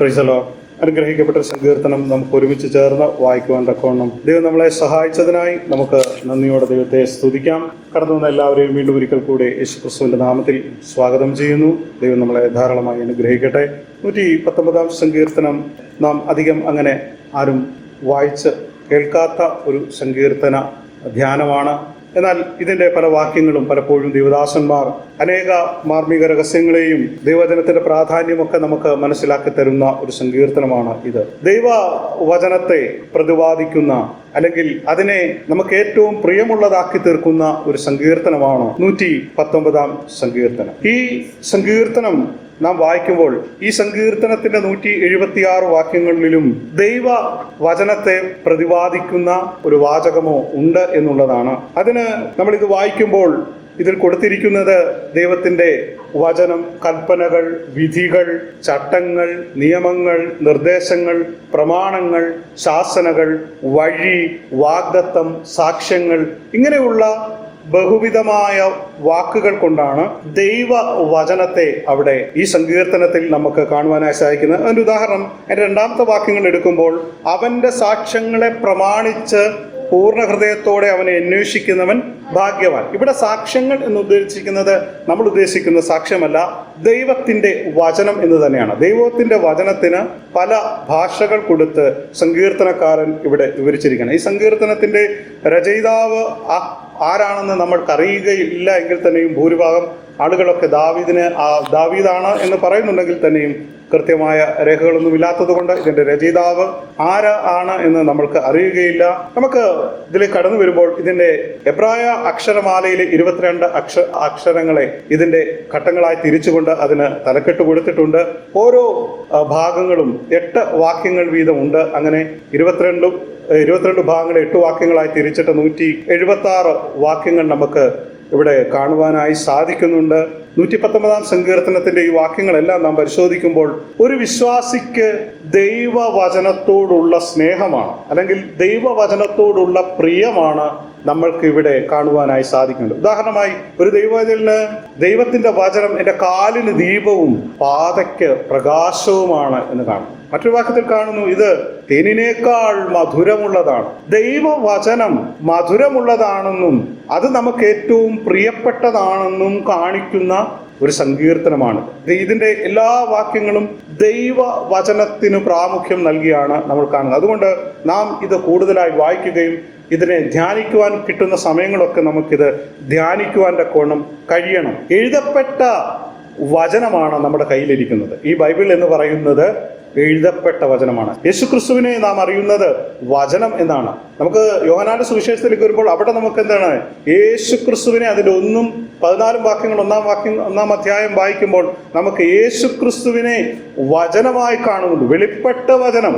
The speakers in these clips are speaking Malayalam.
Praise the Lord. അനുഗ്രഹിക്കപ്പെട്ട സങ്കീർത്തനം നമുക്ക് ഒരുമിച്ച് ചേർന്ന് വായിക്കുവാൻ തക്കവണ്ണം ദൈവം നമ്മളെ സഹായിച്ചതിനായി നമുക്ക് നന്ദിയോടെ ദൈവത്തെ സ്തുതിക്കാം. കടന്നു വന്ന എല്ലാവരെയും വീണ്ടും ഒരിക്കൽ കൂടി യേശുക്രിസ്തുവിന്റെ നാമത്തിൽ സ്വാഗതം ചെയ്യുന്നു. ദൈവം നമ്മളെ ധാരാളമായി അനുഗ്രഹിക്കട്ടെ. 119 സങ്കീർത്തനം നാം അധികം അങ്ങനെ ആരും വായിച്ച് കേൾക്കാത്ത ഒരു സങ്കീർത്തന ധ്യാനമാണ്. എന്നാൽ ഇതിൻ്റെ പല വാക്യങ്ങളും പലപ്പോഴും ദൈവദാസന്മാർ അനേക മാർമിക രഹസ്യങ്ങളെയും ദൈവവചനത്തിന്റെ പ്രാധാന്യമൊക്കെ നമുക്ക് മനസ്സിലാക്കി തരുന്ന ഒരു സങ്കീർത്തനമാണ് ഇത്. ദൈവവചനത്തെ പ്രതിപാദിക്കുന്ന അല്ലെങ്കിൽ അതിനെ നമുക്ക് ഏറ്റവും പ്രിയമുള്ളതാക്കി തീർക്കുന്ന ഒരു സങ്കീർത്തനമാണ് 119 സങ്കീർത്തനം. ഈ സങ്കീർത്തനം നാം വായിക്കുമ്പോൾ ഈ സങ്കീർത്തനത്തിന്റെ 176 വാക്യങ്ങളിലും ദൈവ വചനത്തെ പ്രതിപാദിക്കുന്ന ഒരു വാചകമോ ഉണ്ട് എന്നുള്ളതാണ്. അതിന് നമ്മളിത് വായിക്കുമ്പോൾ ഇതിൽ കൊടുത്തിരിക്കുന്നത് ദൈവത്തിന്റെ വചനം, കൽപ്പനകൾ, വിധികൾ, ചട്ടങ്ങൾ, നിയമങ്ങൾ, നിർദ്ദേശങ്ങൾ, പ്രമാണങ്ങൾ, ശാസനകൾ, വഴി, വാഗ്ദത്തം, സാക്ഷ്യങ്ങൾ, ഇങ്ങനെയുള്ള ബഹുവിധമായ വാക്കുകൾ കൊണ്ടാണ് ദൈവവചനത്തെ അവിടെ ഈ സങ്കീർത്തനത്തിൽ നമുക്ക് കാണുവാനായി സാധിക്കുന്നത്. അതിൻ്റെ ഉദാഹരണം എൻ്റെ 2ാമത്തെ വാക്യങ്ങൾ എടുക്കുമ്പോൾ, അവന്റെ സാക്ഷ്യങ്ങളെ പ്രമാണിച്ച് പൂർണ്ണ ഹൃദയത്തോടെ അവനെ അന്വേഷിക്കുന്നവൻ ഭാഗ്യവാൻ. ഇവിടെ സാക്ഷ്യങ്ങൾ എന്ന് ഉദ്ദേശിക്കുന്നത് നമ്മൾ ഉദ്ദേശിക്കുന്ന സാക്ഷ്യമല്ല, ദൈവത്തിന്റെ വചനം എന്ന് തന്നെയാണ്. ദൈവത്തിന്റെ വചനത്തിന് പല ഭാഷകൾ കൊടുത്ത് സങ്കീർത്തനക്കാരൻ ഇവിടെ വിവരിച്ചിരിക്കുകയാണ്. ഈ സങ്കീർത്തനത്തിന്റെ രചയിതാവ് ആരാണെന്ന് നമ്മൾക്കറിയുകയില്ല എങ്കിൽ തന്നെയും ഭൂരിഭാഗം ആളുകളൊക്കെ ദാവീദാണ് എന്ന് പറയുന്നുണ്ടെങ്കിൽ തന്നെയും കൃത്യമായ രേഖകളൊന്നും ഇല്ലാത്തത് കൊണ്ട് ഇതിന്റെ രചയിതാവ് ആരാണ് എന്ന് നമ്മൾക്ക് അറിയുകയില്ല. നമുക്ക് ഇതിലേക്ക് കടന്നു വരുമ്പോൾ ഇതിന്റെ എബ്രായ അക്ഷരമാലയിലെ 22 അക്ഷരങ്ങളെ ഇതിന്റെ ഘട്ടങ്ങളായി തിരിച്ചുകൊണ്ട് അതിന് തലക്കെട്ട് കൊടുത്തിട്ടുണ്ട്. ഓരോ ഭാഗങ്ങളും 8 വാക്യങ്ങൾ വീതമുണ്ട്. അങ്ങനെ 22 ഭാഗങ്ങളെ 8 വാക്യങ്ങളായി തിരിച്ചിട്ട് 176 വാക്യങ്ങൾ നമുക്ക് ഇവിടെ കാണുവാനായി സാധിക്കുന്നുണ്ട്. 119 സങ്കീർത്തനത്തിന്റെ ഈ വാക്യങ്ങളെല്ലാം നാം പരിശോധിക്കുമ്പോൾ ഒരു വിശ്വാസിക്ക് ദൈവവചനത്തോടുള്ള സ്നേഹമാണ് അല്ലെങ്കിൽ ദൈവവചനത്തോടുള്ള പ്രിയമാണ് നമ്മൾക്ക് ഇവിടെ കാണുവാനായി സാധിക്കുന്നത്. ഉദാഹരണമായി ഒരു ദൈവവചന ദൈവത്തിന്റെ വചനം എൻ്റെ കാലിന് ദീപവും പാതയ്ക്ക് പ്രകാശവുമാണ് എന്ന് കാണുന്നു. മറ്റൊരു വാക്യത്തിൽ കാണുന്നു, ഇത് തേനിനേക്കാൾ മധുരമുള്ളതാണ്. ദൈവവചനം മധുരമുള്ളതാണെന്നും അത് നമുക്ക് ഏറ്റവും പ്രിയപ്പെട്ടതാണെന്നും കാണിക്കുന്ന ഒരു സങ്കീർത്തനമാണ്. ഇതിന്റെ എല്ലാ വാക്യങ്ങളും ദൈവവചനത്തിന് പ്രാമുഖ്യം നൽകിയാണ് നമ്മൾ കാണുന്നത്. അതുകൊണ്ട് നാം ഇത് കൂടുതലായി വായിക്കുകയും ഇതിനെ ധ്യാനിക്കുവാൻ കിട്ടുന്ന സമയങ്ങളൊക്കെ നമുക്കിത് ധ്യാനിക്കുവാൻ്റെ കോണം കഴിയണം. എഴുതപ്പെട്ട വചനമാണ് നമ്മുടെ കയ്യിലിരിക്കുന്നത്. ഈ ബൈബിൾ എന്ന് പറയുന്നത് എഴുതപ്പെട്ട വചനമാണ്. യേശുക്രിസ്തുവിനെ നാം അറിയുന്നത് വചനം എന്നാണ്. നമുക്ക് യോഹന്നാന്റെ സുവിശേഷത്തിലേക്ക് വരുമ്പോൾ അവിടെ നമുക്ക് എന്താണ്, യേശുക്രിസ്തുവിനെ അതിൻ്റെ 14 വാക്യങ്ങൾ 1 അധ്യായം വായിക്കുമ്പോൾ നമുക്ക് യേശുക്രിസ്തുവിനെ വചനമായി കാണുന്നുണ്ട്. വെളിപ്പെട്ട വചനം,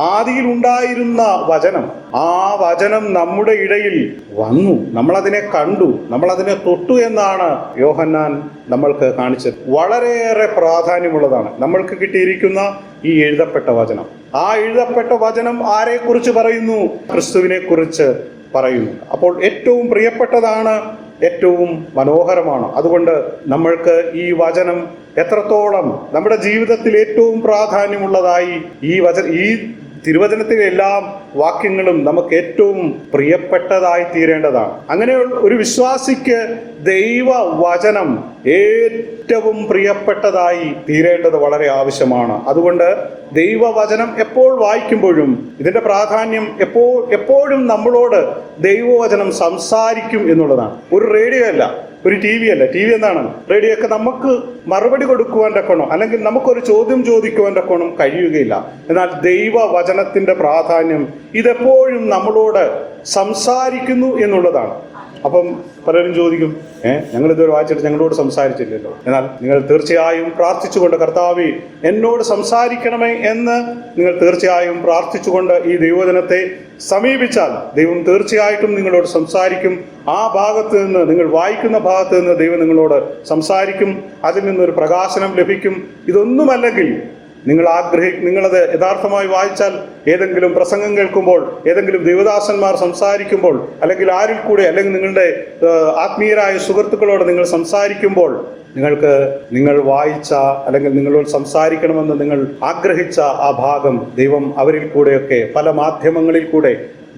ആദിയിൽ ഉണ്ടായിരുന്ന വചനം, ആ വചനം നമ്മുടെ ഇടയിൽ വന്നു, നമ്മളതിനെ കണ്ടു, നമ്മളതിനെ തൊട്ടു എന്നാണ് യോഹന്നാൻ നമ്മൾക്ക് കാണിച്ചത്. വളരെയേറെ പ്രാധാന്യമുള്ളതാണ് നമ്മൾക്ക് കിട്ടിയിരിക്കുന്ന ഈ എഴുതപ്പെട്ട വചനം. ആ എഴുതപ്പെട്ട വചനം ആരെക്കുറിച്ച് പറയുന്നു? ക്രിസ്തുവിനെ കുറിച്ച് പറയുന്നു. അപ്പോൾ ഏറ്റവും പ്രിയപ്പെട്ടതാണ്, ഏറ്റവും മനോഹരമാണ്. അതുകൊണ്ട് നമ്മൾക്ക് ഈ വചനം എത്രത്തോളം നമ്മുടെ ജീവിതത്തിൽ ഏറ്റവും പ്രാധാന്യമുള്ളതായി ഈ തിരുവചനത്തിലെ എല്ലാ വാക്യങ്ങളും നമുക്ക് ഏറ്റവും പ്രിയപ്പെട്ടതായി തീരേണ്ടതാണ്. അങ്ങനെ ഒരു വിശ്വാസിക്ക് ദൈവവചനം ഏറ്റവും പ്രിയപ്പെട്ടതായി തീരേണ്ടത് വളരെ ആവശ്യമാണ്. അതുകൊണ്ട് ദൈവവചനം എപ്പോൾ വായിക്കുമ്പോഴും ഇതിന്റെ പ്രാധാന്യം എപ്പോഴും നമ്മളോട് ദൈവവചനം സംസാരിക്കും എന്നുള്ളതാണ്. ഒരു റേഡിയോ അല്ല, ഒരു ടി വി അല്ല. ടി വി എന്താണ്? റേഡിയോ ഒക്കെ നമുക്ക് മറുപടി കൊടുക്കുവാൻ തക്കണോ അല്ലെങ്കിൽ നമുക്കൊരു ചോദ്യം ചോദിക്കുവാൻ തക്കണോ കഴിയുകയില്ല. എന്നാൽ ദൈവവചനത്തിന്റെ പ്രാധാന്യം ഇതെപ്പോഴും നമ്മളോട് സംസാരിക്കുന്നു എന്നുള്ളതാണ്. അപ്പം പലരും ചോദിക്കും, ഞങ്ങളിതുവരെ വായിച്ചിട്ട് ഞങ്ങളോട് സംസാരിച്ചില്ലല്ലോ. എന്നാൽ നിങ്ങൾ തീർച്ചയായും പ്രാർത്ഥിച്ചുകൊണ്ട്, കർത്താവേ എന്നോട് സംസാരിക്കണമേ എന്ന് നിങ്ങൾ തീർച്ചയായും പ്രാർത്ഥിച്ചുകൊണ്ട് ഈ ദൈവവചനത്തെ സമീപിച്ചാൽ ദൈവം തീർച്ചയായിട്ടും നിങ്ങളോട് സംസാരിക്കും. ആ ഭാഗത്ത് നിന്ന്, നിങ്ങൾ വായിക്കുന്ന ഭാഗത്ത് നിന്ന് ദൈവം നിങ്ങളോട് സംസാരിക്കും. അതിൽ നിന്നൊരു പ്രകാശനം ലഭിക്കും. ഇതൊന്നുമല്ലെങ്കിൽ നിങ്ങളത് യഥാർത്ഥമായി വായിച്ചാൽ ഏതെങ്കിലും പ്രസംഗം കേൾക്കുമ്പോൾ, ഏതെങ്കിലും ദൈവദാസന്മാർ സംസാരിക്കുമ്പോൾ, അല്ലെങ്കിൽ ആരിൽ കൂടെ, അല്ലെങ്കിൽ നിങ്ങളുടെ ആത്മീയരായ സുഹൃത്തുക്കളോട് നിങ്ങൾ സംസാരിക്കുമ്പോൾ, നിങ്ങൾ വായിച്ച അല്ലെങ്കിൽ നിങ്ങളോട് സംസാരിക്കണമെന്ന് നിങ്ങൾ ആഗ്രഹിച്ച ആ ഭാഗം ദൈവം അവരിൽ കൂടെയൊക്കെ പല മാധ്യമങ്ങളിൽ കൂടെ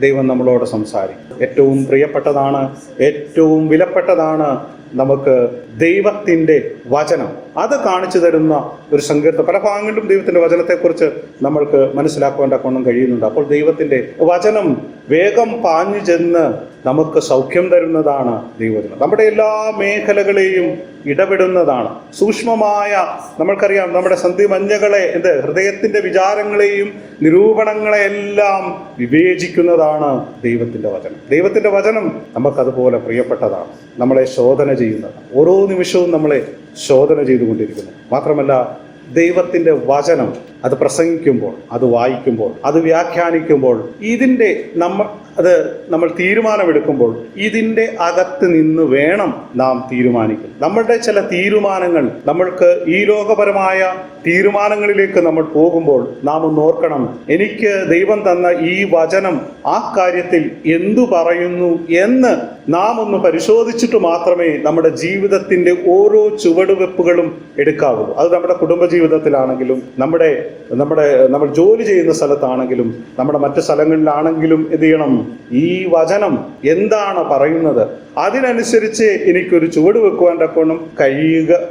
ദൈവം നമ്മളോട് സംസാരിക്കും. ഏറ്റവും പ്രിയപ്പെട്ടതാണ്, ഏറ്റവും വിലപ്പെട്ടതാണ് നമുക്ക് ദൈവത്തിൻ്റെ വചനം. അത് കാണിച്ചു തരുന്ന ഒരു സങ്കീർത്തനം. പല ഭാഗങ്ങളിലും ദൈവത്തിൻ്റെ വചനത്തെക്കുറിച്ച് നമ്മൾക്ക് മനസ്സിലാക്കുവാൻ കൊണ്ടും കഴിയുന്നുണ്ട്. അപ്പോൾ ദൈവത്തിൻ്റെ വചനം വേഗം പാഞ്ഞു ചെന്ന് നമുക്ക് സൗഖ്യം തരുന്നതാണ് ദൈവവചനം. നമ്മുടെ എല്ലാ മേഖലകളെയും ഇടപെടുന്നതാണ്. സൂക്ഷ്മമായ, നമ്മൾക്കറിയാം, നമ്മുടെ സന്ധിമഞ്ഞകളെ, ഹൃദയത്തിൻ്റെ വിചാരങ്ങളെയും നിരൂപണങ്ങളെയെല്ലാം വിവേചിക്കുന്നതാണ് ദൈവത്തിൻ്റെ വചനം. ദൈവത്തിൻ്റെ വചനം നമുക്കതുപോലെ പ്രിയപ്പെട്ടതാണ്. നമ്മളെ ശോധന ചെയ്യുന്നതാണ്. ഓരോ നിമിഷവും നമ്മളെ ശോധന ചെയ്തുകൊണ്ടിരിക്കുന്നു. മാത്രമല്ല, ദൈവത്തിൻ്റെ വചനം അത് പ്രസംഗിക്കുമ്പോൾ, അത് വായിക്കുമ്പോൾ, അത് വ്യാഖ്യാനിക്കുമ്പോൾ, നമ്മൾ തീരുമാനമെടുക്കുമ്പോൾ ഇതിൻ്റെ അകത്ത് നിന്ന് വേണം നാം തീരുമാനിക്കും. നമ്മളുടെ ചില തീരുമാനങ്ങൾ, നമ്മൾക്ക് ഈ ലോകപരമായ തീരുമാനങ്ങളിലേക്ക് നമ്മൾ പോകുമ്പോൾ നാം ഒന്ന് ഓർക്കണം, എനിക്ക് ദൈവം തന്ന ഈ വചനം ആ കാര്യത്തിൽ എന്തു പറയുന്നു എന്ന് നാം ഒന്ന് പരിശോധിച്ചിട്ട് മാത്രമേ നമ്മുടെ ജീവിതത്തിൻ്റെ ഓരോ ചുവടുവെപ്പുകളും എടുക്കാവുള്ളൂ. അത് നമ്മുടെ കുടുംബജീവിതത്തിലാണെങ്കിലും, നമ്മൾ ജോലി ചെയ്യുന്ന സ്ഥലത്താണെങ്കിലും, നമ്മുടെ മറ്റു സ്ഥലങ്ങളിലാണെങ്കിലും എന്ത് ചെയ്യണം? ഈ വചനം എന്താണ് പറയുന്നത്, അതിനനുസരിച്ച് എനിക്കൊരു ചുവട് വെക്കുവാൻ തക്കോണം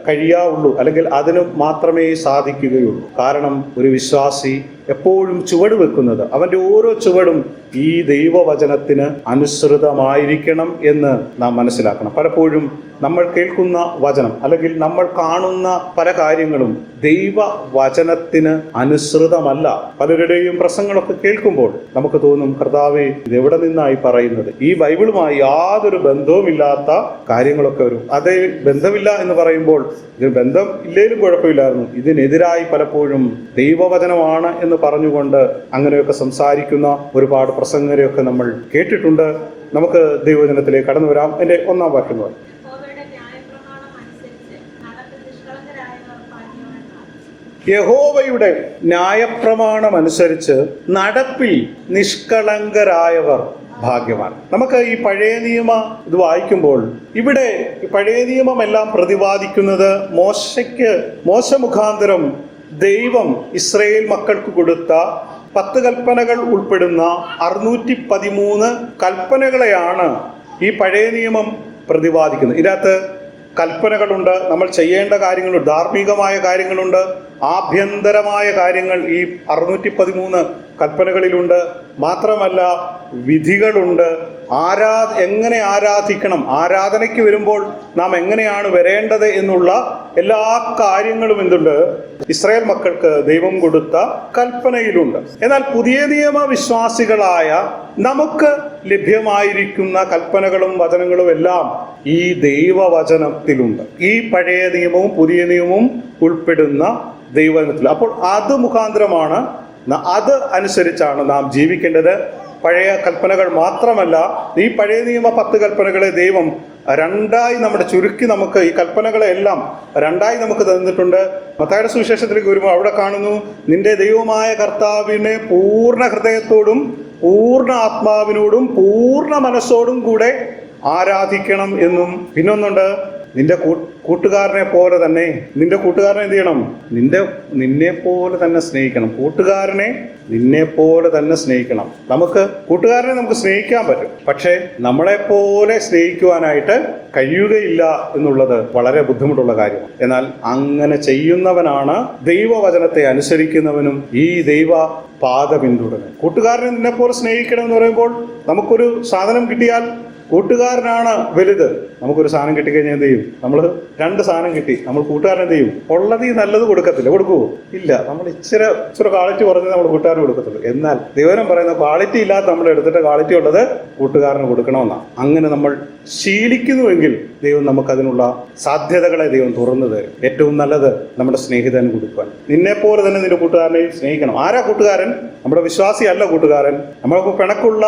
കഴിയാവുള്ളൂ, അല്ലെങ്കിൽ അതിന് മാത്രമേ സാധിക്കുകയുള്ളൂ. കാരണം ഒരു വിശ്വാസി എപ്പോഴും ചുവട് വെക്കുന്നത്, അവൻ്റെ ഓരോ ചുവടും ഈ ദൈവവചനത്തിന് അനുസൃതമായിരിക്കണം എന്ന് നാം മനസ്സിലാക്കണം. പലപ്പോഴും നമ്മൾ കേൾക്കുന്ന വചനം അല്ലെങ്കിൽ നമ്മൾ കാണുന്ന പല കാര്യങ്ങളും ദൈവവചനത്തിന് അനുസൃതമല്ല. പലരുടെയും പ്രസംഗങ്ങളൊക്കെ കേൾക്കുമ്പോൾ നമുക്ക് തോന്നും, കർത്താവേ, ഇതെവിടെ നിന്നായി പറയുന്നത്? ഈ ബൈബിളുമായി യാതൊരു ബന്ധവുമില്ലാത്ത കാര്യങ്ങളൊക്കെ വരും. അതേ ബന്ധമില്ല എന്ന് പറയുമ്പോൾ, ഇതിന് ബന്ധം ഇല്ലേലും കുഴപ്പമില്ലായിരുന്നു, ഇതിനെതിരായി പലപ്പോഴും ദൈവവചനമാണ് എന്ന് പറഞ്ഞുകൊണ്ട് അങ്ങനെയൊക്കെ സംസാരിക്കുന്ന ഒരുപാട് പ്രസംഗരെയൊക്കെ നമ്മൾ കേട്ടിട്ടുണ്ട്. നമുക്ക് ദൈവവചനത്തിലേക്ക് കടന്നു വരാം. എൻ്റെ 1-ാം വാക്യം വായിക്കാം. യഹോവയുടെ ന്യായപ്രമാണം അനുസരിച്ച് നടപ്പിൽ നിഷ്കളങ്കരായവർ ഭാഗ്യവാൻ. നമുക്ക് ഈ പഴയ നിയമ ഇത് വായിക്കുമ്പോൾ ഇവിടെ പഴയ നിയമമെല്ലാം പ്രതിപാദിക്കുന്നത് മോശ മുഖാന്തരം ദൈവം ഇസ്രായേൽ മക്കൾക്ക് കൊടുത്ത 10 കൽപ്പനകൾ ഉൾപ്പെടുന്ന 613 കൽപ്പനകളെയാണ് ഈ പഴയ നിയമം പ്രതിപാദിക്കുന്നത്. ഇതിനകത്ത് കൽപ്പനകളുണ്ട്, നമ്മൾ ചെയ്യേണ്ട കാര്യങ്ങളുണ്ട്, ധാർമ്മികമായ കാര്യങ്ങളുണ്ട്, ആഭ്യന്തരമായ കാര്യങ്ങൾ ഈ 613 കൽപ്പനകളിലുണ്ട്. മാത്രമല്ല, വിധികളുണ്ട്, എങ്ങനെ ആരാധിക്കണം, ആരാധനയ്ക്ക് വരുമ്പോൾ നാം എങ്ങനെയാണ് വരേണ്ടത് എന്നുള്ള എല്ലാ കാര്യങ്ങളും എന്തുണ്ട്? ഇസ്രായേൽ മക്കൾക്ക് ദൈവം കൊടുത്ത കൽപ്പനയിലുണ്ട്. എന്നാൽ പുതിയ നിയമ വിശ്വാസികളായ നമുക്ക് ലഭ്യമായിരിക്കുന്ന കൽപ്പനകളും വചനങ്ങളും എല്ലാം ഈ ദൈവവചനത്തിലുണ്ട്. ഈ പഴയ നിയമവും പുതിയ നിയമവും ഉൾപ്പെടുന്ന ദൈവവചനത്തിൽ. അപ്പോൾ അത് മുഖാന്തരമാണ്, അത് അനുസരിച്ചാണ് നാം ജീവിക്കേണ്ടത്. പഴയ കൽപ്പനകൾ മാത്രമല്ല, ഈ പഴയ നിയമ 10 കൽപ്പനകളെ ദൈവം രണ്ടായി ചുരുക്കി നമുക്ക് ഈ കൽപ്പനകളെ എല്ലാം രണ്ടായി നമുക്ക് തന്നിട്ടുണ്ട്. മത്തായിയുടെ സുവിശേഷത്തിലേക്ക് വരുമ്പോൾ അവിടെ കാണുന്നു, നിന്റെ ദൈവമായ കർത്താവിനെ പൂർണ്ണ ഹൃദയത്തോടും പൂർണ്ണ ആത്മാവിനോടും പൂർണ്ണ മനസ്സോടും കൂടെ ആരാധിക്കണം എന്നും, പിന്നൊന്നുണ്ട്, നിന്റെ കൂട്ടുകാരനെ പോലെ തന്നെ, നിന്റെ കൂട്ടുകാരനെ എന്ത് ചെയ്യണം? നിന്നെ പോലെ തന്നെ സ്നേഹിക്കണം. കൂട്ടുകാരനെ നിന്നെ പോലെ തന്നെ സ്നേഹിക്കണം. കൂട്ടുകാരനെ നമുക്ക് സ്നേഹിക്കാൻ പറ്റും, പക്ഷേ നമ്മളെപ്പോലെ സ്നേഹിക്കുവാനായിട്ട് കഴിയുകയില്ല എന്നുള്ളത് വളരെ ബുദ്ധിമുട്ടുള്ള കാര്യമാണ്. എന്നാൽ അങ്ങനെ ചെയ്യുന്നവനാണ് ദൈവവചനത്തെ അനുസരിക്കുന്നവനും ഈ ദൈവ പാത പിന്തുടരുന്നത്. കൂട്ടുകാരനെ നിന്നെപ്പോലെ സ്നേഹിക്കണം എന്ന് പറയുമ്പോൾ, നമുക്കൊരു സാധനം കിട്ടിയാൽ കൂട്ടുകാരനാണ് വലുത്. നമുക്കൊരു സാധനം കിട്ടിക്കഴിഞ്ഞാൽ എന്ത് ചെയ്യും? നമ്മൾ 2 സാധനം കിട്ടി, നമ്മൾ കൂട്ടുകാരൻ എന്ത് ചെയ്യും? ഉള്ളത് ഈ നല്ലത് കൊടുക്കത്തില്ല, കൊടുക്കുമോ? ഇല്ല. നമ്മൾ ഇച്ചിരി ക്വാളിറ്റി കുറഞ്ഞത് നമ്മൾ കൂട്ടുകാരന് കൊടുക്കത്തുള്ളൂ. എന്നാൽ ദൈവം പറയുന്ന ക്വാളിറ്റി ഇല്ലാത്ത നമ്മൾ എടുത്തിട്ട് ക്വാളിറ്റി ഉള്ളത് കൂട്ടുകാരന് കൊടുക്കണമെന്നാണ്. അങ്ങനെ നമ്മൾ ശീലിക്കുന്നുവെങ്കിൽ ദൈവം നമുക്കതിനുള്ള സാധ്യതകളെ ദൈവം തുറന്നു തരും. ഏറ്റവും നല്ലത് നമ്മുടെ സ്നേഹിതന് കൊടുക്കുവാൻ. നിന്നെപ്പോലെ തന്നെ നിന്റെ കൂട്ടുകാരനെയും സ്നേഹിക്കണം. ആരാ കൂട്ടുകാരൻ? നമ്മുടെ വിശ്വാസിയല്ല കൂട്ടുകാരൻ. നമ്മൾക്ക് പിണക്കുള്ള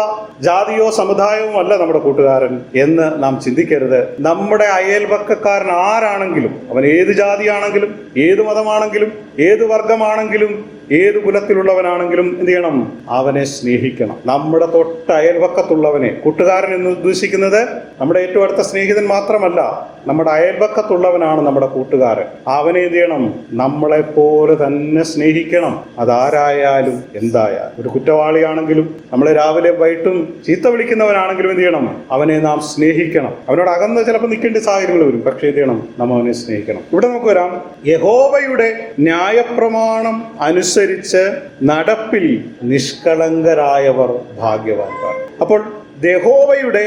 ജാതിയോ സമുദായവും അല്ല നമ്മുടെ കൂട്ടുകാരൻ എന്ന് നാം ചിന്തിക്കരുത്. നമ്മുടെ അയൽപക്കക്കാരൻ ആരാണെങ്കിലും, അവൻ ഏത് ജാതിയാണെങ്കിലും, ഏത് മതമാണെങ്കിലും, ഏത് വർഗമാണെങ്കിലും, ഏത് കുലത്തിലുള്ളവനാണെങ്കിലും എന്ത് ചെയ്യണം? അവനെ സ്നേഹിക്കണം. നമ്മുടെ തൊട്ട അയൽപക്കത്തുള്ളവനെ, കൂട്ടുകാരൻ എന്ന് ഉദ്ദേശിക്കുന്നത് നമ്മുടെ ഏറ്റവും അടുത്ത സ്നേഹിതൻ മാത്രമല്ല, നമ്മുടെ അയൽപക്കത്തുള്ളവനാണ് നമ്മുടെ കൂട്ടുകാരൻ. അവനെ എന്ത് ചെയ്യണം? നമ്മളെപ്പോലെ തന്നെ സ്നേഹിക്കണം. അതാരായാലും എന്തായാലും. ഒരു കുറ്റവാളിയാണെങ്കിലും, നമ്മളെ രാവിലെ വൈകിട്ടും ചീത്ത വിളിക്കുന്നവനാണെങ്കിലും എന്ത് ചെയ്യണം? അവനെ നാം സ്നേഹിക്കണം. അവനോട് അകന്ന് ചിലപ്പോൾ നിൽക്കേണ്ട സാഹചര്യങ്ങൾ വരും, പക്ഷേ എന്ത് ചെയ്യണം? നാം അവനെ സ്നേഹിക്കണം. ഇവിടെ നമുക്ക് വരാം, യഹോവയുടെ ന്യായപ്രമാണം അനുസരിച്ച് നടപ്പിൽ നിഷ്കളങ്കരായവർ ഭാഗ്യവാന്മാർ. അപ്പോൾ യഹോവയുടെ,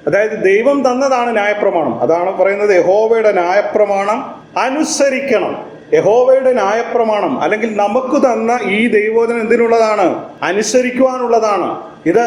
അതായത് ദൈവം തന്നതാണ് ന്യായപ്രമാണം. അതാണ് പറയുന്നത്, യഹോവയുടെ ന്യായപ്രമാണം അനുസരിക്കണം. യഹോവയുടെ ന്യായപ്രമാണം അല്ലെങ്കിൽ നമുക്ക് തന്ന ഈ ദൈവവചനം എന്തിനുള്ളതാണ്? അനുസരിക്കുവാനുള്ളതാണ്. ഇത്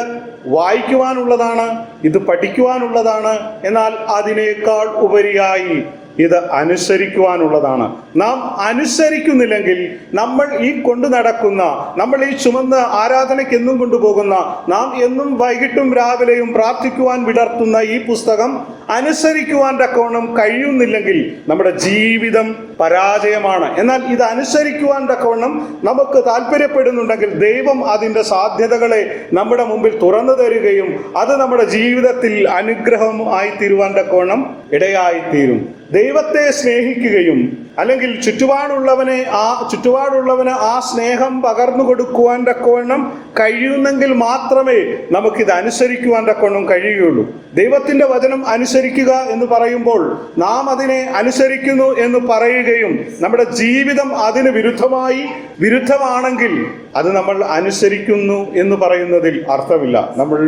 വായിക്കുവാനുള്ളതാണ്, ഇത് പഠിക്കുവാനുള്ളതാണ്. എന്നാൽ അതിനേക്കാൾ ഉപരിയായി ഇത് അനുസരിക്കുവാനുള്ളതാണ്. നാം അനുസരിക്കുന്നില്ലെങ്കിൽ നമ്മൾ ഈ കൊണ്ടു നടക്കുന്ന, നമ്മൾ ഈ ചുമന്ന് ആരാധനയ്ക്ക് എന്നും കൊണ്ടുപോകുന്ന, നാം എന്നും വൈകിട്ടും രാവിലെയും പ്രാർത്ഥിക്കുവാൻ വിടർത്തുന്ന ഈ പുസ്തകം അനുസരിക്കുവാൻ തക്കവണ്ണം കഴിയുന്നില്ലെങ്കിൽ നമ്മുടെ ജീവിതം പരാജയമാണ്. എന്നാൽ ഇത് അനുസരിക്കുവാൻ തക്കവണ്ണം നമുക്ക് താല്പര്യപ്പെടുന്നുണ്ടെങ്കിൽ ദൈവം അതിൻ്റെ സാധ്യതകളെ നമ്മുടെ മുമ്പിൽ തുറന്നു തരികയും അത് നമ്മുടെ ജീവിതത്തിൽ അനുഗ്രഹം ആയിത്തീരുവാൻ തക്കവണ്ണം ഇടയായിത്തീരും. ദൈവത്തെ സ്നേഹിക്കുകയും അല്ലെങ്കിൽ ചുറ്റുപാടുള്ളവന് ആ സ്നേഹം പകർന്നു കൊടുക്കുവാൻ തക്കവണ്ണം കഴിയുന്നെങ്കിൽ മാത്രമേ നമുക്കിത് അനുസരിക്കുവാൻ തക്കവണ്ണം കഴിയുകയുള്ളൂ. ദൈവത്തിൻ്റെ വചനം അനുസരിക്കുക എന്ന് പറയുമ്പോൾ നാം അതിനെ അനുസരിക്കുന്നു എന്ന് പറയുകയും നമ്മുടെ ജീവിതം അതിന് വിരുദ്ധമാണെങ്കിൽ അത് നമ്മൾ അനുസരിക്കുന്നു എന്ന് പറയുന്നതിൽ അർത്ഥമില്ല. നമ്മൾ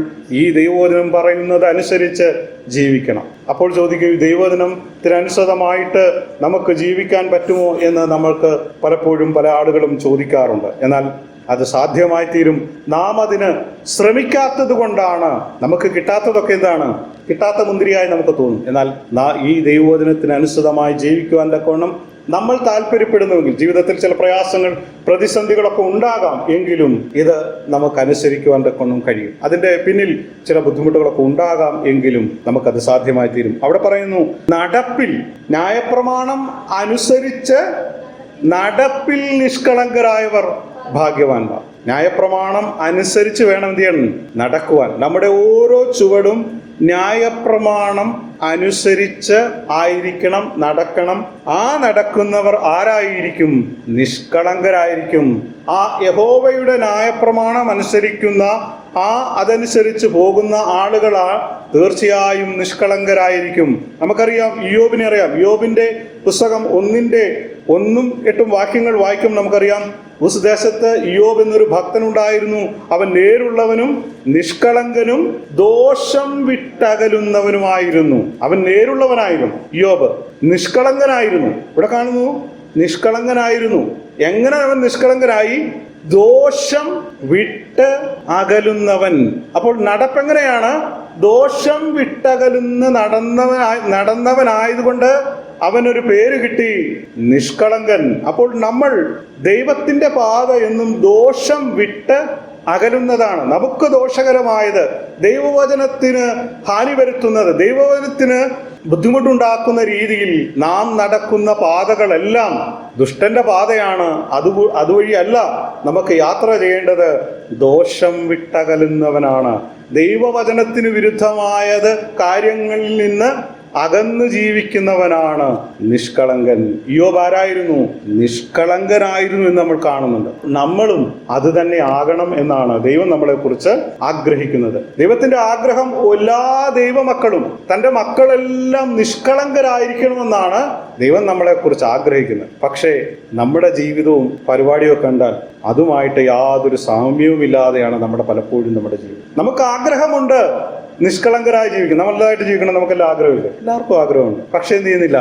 ഈ ദൈവവചനം പറയുന്നത് അനുസരിച്ച് ജീവിക്കണം. അപ്പോൾ ചോദിക്കും, ദൈവവചനത്തിനനുസൃതമായിട്ട് നമുക്ക് ജീവിക്കാൻ പറ്റുമോ എന്ന് നമ്മൾക്ക് പലപ്പോഴും പല ആളുകളും ചോദിക്കാറുണ്ട്. എന്നാൽ അത് സാധ്യമായി തീരും നാം അതിന് ശ്രമിക്കാത്തത് കൊണ്ടാണ്. നമുക്ക് കിട്ടാത്തതൊക്കെ എന്താണ്? കിട്ടാത്ത മുന്തിരിയായി നമുക്ക് തോന്നും. എന്നാൽ ഈ ദൈവവചനത്തിന് അനുസൃതമായി ജീവിക്കുവാൻ തക്കവണ്ണം നമ്മൾ താല്പര്യപ്പെടുന്നുവെങ്കിൽ, ജീവിതത്തിൽ ചില പ്രയാസങ്ങൾ, പ്രതിസന്ധികളൊക്കെ ഉണ്ടാകാം, എങ്കിലും ഇത് നമുക്ക് അനുസരിക്കുവാൻ തക്കവണ്ണം കഴിയും. അതിൻ്റെ പിന്നിൽ ചില ബുദ്ധിമുട്ടുകളൊക്കെ ഉണ്ടാകാം, എങ്കിലും നമുക്കത് സാധ്യമായി തീരും. അവിടെ പറയുന്നു, നടപ്പിൽ ന്യായപ്രമാണം അനുസരിച്ച് നടപ്പിൽ നിഷ്കളങ്കരായവർ ഭാഗ്യവാന്മാർ. ന്യായപ്രമാണം അനുസരിച്ച് വേണം എന്ത് ചെയ്യണം? നടക്കുവാൻ. നമ്മുടെ ഓരോ ചുവടും ന്യായപ്രമാണം അനുസരിച്ച് ആയിരിക്കണം, നടക്കണം. ആ നടക്കുന്നവർ ആരായിരിക്കും? നിഷ്കളങ്കരായിരിക്കും. ആ യഹോവയുടെ ന്യായപ്രമാണം അനുസരിക്കുന്ന, അതനുസരിച്ച് പോകുന്ന ആളുകളാ തീർച്ചയായും നിഷ്കളങ്കരായിരിക്കും. നമുക്കറിയാം, ഇയ്യോബിനെ അറിയാം. ഇയ്യോബിന്റെ പുസ്തകം 1-8 വാക്യങ്ങൾ വായിക്കും. നമുക്കറിയാം, ഉസ് ദേശത്ത് ഇയ്യോബ് എന്നൊരു ഭക്തനുണ്ടായിരുന്നു. അവൻ നേരുള്ളവനും നിഷ്കളങ്കനും ദോഷം വിട്ടകലുന്നവനുമായിരുന്നു. അവൻ നേരുള്ളവനായിരുന്നു ഇയ്യോബ്, നിഷ്കളങ്കനായിരുന്നു. ഇവിടെ കാണുന്നു, നിഷ്കളങ്കനായിരുന്നു. എങ്ങനെ അവൻ നിഷ്കളങ്കനായി? ദോഷം വിട്ട് അകലുന്നവൻ. അപ്പോൾ നടപ്പെങ്ങനെയാണ്? ദോഷം വിട്ടകലുന്ന നടന്നവനായതുകൊണ്ട് അവനൊരു പേര് കിട്ടി, നിഷ്കളങ്കൻ. അപ്പോൾ നമ്മൾ ദൈവത്തിന്റെ പാത എന്നും ദോഷം വിട്ട് അകലുന്നതാണ്. നമുക്ക് ദോഷകരമായത്, ദൈവവചനത്തിന് ഹാനി വരുത്തുന്നത്, ദൈവവചനത്തിന് ബുദ്ധിമുട്ടുണ്ടാക്കുന്ന രീതിയിൽ നാം നടക്കുന്ന പാതകളെല്ലാം ദുഷ്ടന്റെ പാതയാണ്. അതുവഴിയല്ല നമുക്ക് യാത്ര ചെയ്യേണ്ടത്. ദോഷം വിട്ടകലുന്നവനാണ്. ദൈവവചനത്തിന് വിരുദ്ധമായത് കാര്യങ്ങളിൽ നിന്ന് അകന്നു ജീവിക്കുന്നവനാണ് നിഷ്കളങ്കൻ. ഇയ്യോബ് ആരായിരുന്നു? നിഷ്കളങ്കനായിരുന്നു എന്ന് നമ്മൾ കാണുന്നുണ്ട്. നമ്മളും അത് തന്നെ ആകണം എന്നാണ് ദൈവം നമ്മളെ കുറിച്ച് ആഗ്രഹിക്കുന്നത്. ദൈവത്തിന്റെ ആഗ്രഹം എല്ലാ ദൈവമക്കളും, തൻ്റെ മക്കളെല്ലാം നിഷ്കളങ്കരായിരിക്കണമെന്നാണ് ദൈവം നമ്മളെ കുറിച്ച് ആഗ്രഹിക്കുന്നത്. പക്ഷേ നമ്മുടെ ജീവിതവും പരിപാടിയും കണ്ടാൽ അതുമായിട്ട് യാതൊരു സാമ്യവുമില്ലാതെയാണ് പലപ്പോഴും നമ്മുടെ ജീവിതം. നമുക്ക് ആഗ്രഹമുണ്ട് നിഷ്കളങ്കരായി ജീവിക്കണം, നല്ലതായിട്ട് ജീവിക്കണം, നമുക്കെല്ലാം ആഗ്രഹമില്ല, എല്ലാവർക്കും ആഗ്രഹമുണ്ട്. പക്ഷെ എന്ത് ചെയ്യുന്നില്ല,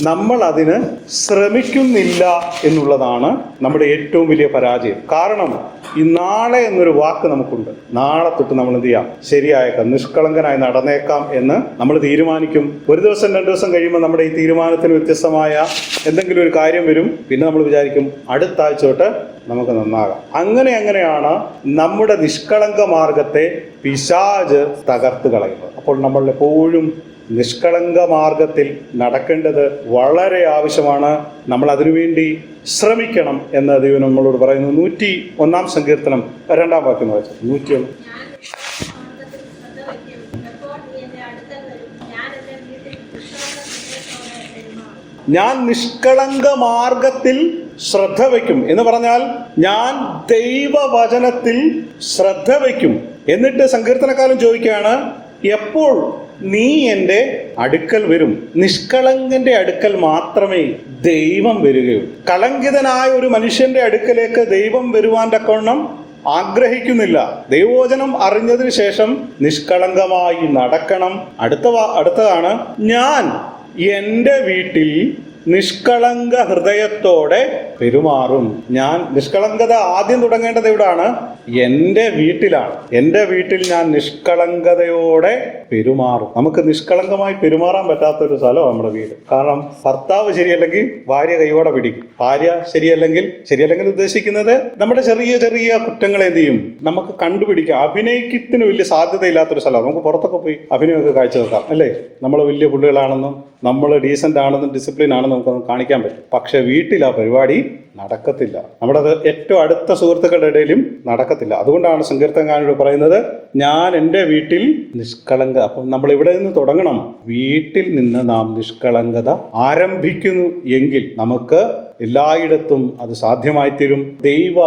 നമ്മൾ അതിന് ശ്രമിക്കുന്നില്ല എന്നുള്ളതാണ് നമ്മുടെ ഏറ്റവും വലിയ പരാജയം. കാരണം ഈ നാളെ എന്നൊരു വാക്ക് നമുക്കുണ്ട്. നാളെ തൊട്ട് നമ്മൾ എന്ത് ചെയ്യാം? ശരിയായേക്കാം, നിഷ്കളങ്കനായി നടന്നേക്കാം എന്ന് നമ്മൾ തീരുമാനിക്കും. ഒരു ദിവസം 2 ദിവസം കഴിയുമ്പോൾ നമ്മുടെ ഈ തീരുമാനത്തിന് വ്യത്യസ്തമായ എന്തെങ്കിലും ഒരു കാര്യം വരും. പിന്നെ നമ്മൾ വിചാരിക്കും അടുത്ത ആഴ്ച തൊട്ട് നമുക്ക് നന്നാകാം. അങ്ങനെയാണ് നമ്മുടെ നിഷ്കളങ്ക മാർഗത്തെ പിശാച് തകർത്ത് കളയുന്നത്. അപ്പോൾ നമ്മൾ എപ്പോഴും നിഷ്കളങ്ക മാർഗത്തിൽ നടക്കേണ്ടത് വളരെ ആവശ്യമാണ്. നമ്മൾ അതിനുവേണ്ടി ശ്രമിക്കണം എന്ന് ദൈവം നമ്മളോട് പറയുന്നു. 101 സങ്കീർത്തനം 2 വാക്യം വായിച്ചു. 101. ഞാൻ നിഷ്കളങ്ക മാർഗത്തിൽ ശ്രദ്ധ വയ്ക്കും എന്ന് പറഞ്ഞാൽ ഞാൻ ദൈവവചനത്തിൽ ശ്രദ്ധ വയ്ക്കും. എന്നിട്ട് സങ്കീർത്തനക്കാരൻ ചോദിക്കുകയാണ്, എപ്പോൾ നീ എൻ്റെ അടുക്കൽ വരും? നിഷ്കളങ്കന്റെ അടുക്കൽ മാത്രമേ ദൈവം വരികയുള്ളൂ. കളങ്കിതനായ ഒരു മനുഷ്യന്റെ അടുക്കലേക്ക് ദൈവം വരുവാൻ തക്കവണ്ണം ആഗ്രഹിക്കുന്നില്ല. ദൈവവചനം അറിഞ്ഞതിന് ശേഷം നിഷ്കളങ്കമായി നടക്കണം. അടുത്തതാണ്, ഞാൻ എൻ്റെ വീട്ടിൽ നിഷ്കളങ്ക ഹൃദയത്തോടെ പെരുമാറും. ഞാൻ നിഷ്കളങ്കത ആദ്യം തുടങ്ങേണ്ടത് എവിടാണ്? എൻ്റെ വീട്ടിലാണ്. എൻ്റെ വീട്ടിൽ ഞാൻ നിഷ്കളങ്കതയോടെ പെരുമാറും. നമുക്ക് നിഷ്കളങ്കമായി പെരുമാറാൻ പറ്റാത്തൊരു സ്ഥലമാണ് നമ്മുടെ വീട്. കാരണം ഭർത്താവ് ശരിയല്ലെങ്കിൽ ഭാര്യ കൈയോടെ പിടിക്കും. ഭാര്യ ശരിയല്ലെങ്കിൽ ഉദ്ദേശിക്കുന്നത് നമ്മുടെ ചെറിയ ചെറിയ കുറ്റങ്ങൾ എന്ത് ചെയ്യും നമുക്ക് കണ്ടുപിടിക്കാം. അഭിനയത്തിന് വലിയ സാധ്യതയില്ലാത്തൊരു സ്ഥലമാണ്. നമുക്ക് പുറത്തൊക്കെ പോയി അഭിനയമൊക്കെ കാഴ്ച വെക്കാം, അല്ലേ? നമ്മൾ വലിയ പുള്ളികളാണെന്നും നമ്മൾ ഡീസൻ്റ് ആണെന്നും ഡിസിപ്ലിൻ ആണെന്നും നമുക്കൊന്ന് കാണിക്കാൻ പറ്റും. പക്ഷെ വീട്ടിൽ ആ പരിപാടി നടക്കത്തില്ല. നമ്മുടെ ഏറ്റവും അടുത്ത സുഹൃത്തുക്കളുടെ ഇടയിലും നടക്കത്തില്ല. അതുകൊണ്ടാണ് സങ്കീർത്തനക്കാരനോട് പറയുന്നത്, ഞാൻ എൻ്റെ വീട്ടിൽ നിഷ്കളങ്ക. അപ്പം നമ്മൾ ഇവിടെ നിന്ന് തുടങ്ങണം. വീട്ടിൽ നിന്ന് നാം നിഷ്കളങ്കത ആരംഭിക്കുന്നു എങ്കിൽ നമുക്ക് എല്ലായിടത്തും അത് സാധ്യമായിത്തീരും. ദൈവ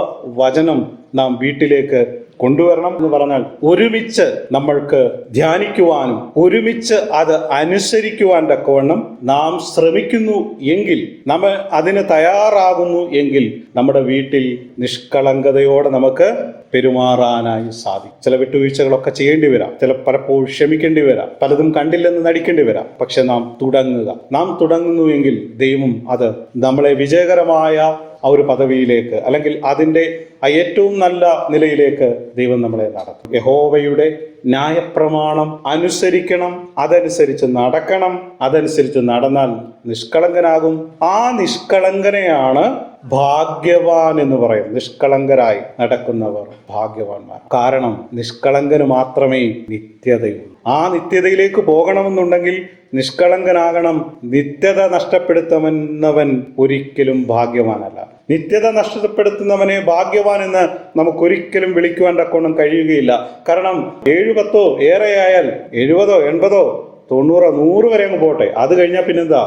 വചനം നാം വീട്ടിലേക്ക് കൊണ്ടുവരണം എന്ന് പറഞ്ഞാൽ ഒരുമിച്ച് നമ്മൾക്ക് ധ്യാനിക്കുവാനും ഒരുമിച്ച് അത് അനുസരിക്കുവാൻ തക്കവണ്ണം നാം ശ്രമിക്കുന്നു എങ്കിൽ, നമ്മൾ അതിന് തയ്യാറാകുന്നു എങ്കിൽ നമ്മുടെ വീട്ടിൽ നിഷ്കളങ്കതയോടെ നമുക്ക് പെരുമാറാനായി സാധിക്കും. ചില വിട്ടുവീഴ്ചകളൊക്കെ ചെയ്യേണ്ടി വരാം, പലപ്പോഴും ക്ഷമിക്കേണ്ടി വരാം, പലതും കണ്ടില്ലെന്ന് നടിക്കേണ്ടി വരാം. പക്ഷെ നാം തുടങ്ങുന്നു എങ്കിൽ ദൈവം അത് നമ്മളെ വിജയകരമായ ആ ഒരു പദവിയിലേക്ക്, അല്ലെങ്കിൽ അതിൻ്റെ ആ ഏറ്റവും നല്ല നിലയിലേക്ക് ദൈവം നമ്മളെ നടത്തും. യഹോവയുടെ ന്യായപ്രമാണം അനുസരിക്കണം, അതനുസരിച്ച് നടക്കണം. അതനുസരിച്ച് നടന്നാൽ നിഷ്കളങ്കനാകും. ആ നിഷ്കളങ്കനെയാണ് ഭാഗ്യവാൻ എന്ന് പറയും. നിഷ്കളങ്കരായി നടക്കുന്നവർ ഭാഗ്യവാന്മാർ. കാരണം നിഷ്കളങ്കന് മാത്രമേ നിത്യതയുള്ളൂ. ആ നിത്യതയിലേക്ക് പോകണമെന്നുണ്ടെങ്കിൽ നിഷ്കളങ്കനാകണം. നിത്യത നഷ്ടപ്പെടുത്തുന്നവൻ ഒരിക്കലും ഭാഗ്യവാനല്ല. നിത്യത നഷ്ടപ്പെടുത്തുന്നവനെ ഭാഗ്യവാൻ എന്ന് നമുക്കൊരിക്കലും വിളിക്കുവാൻ തക്കവണ്ണം കഴിയുകയില്ല. കാരണം 7-10 ഏറെയായാൽ 70, 80, 90, 100 വരെ അങ്ങ് പോട്ടെ. അത് കഴിഞ്ഞാൽ പിന്നെന്താ?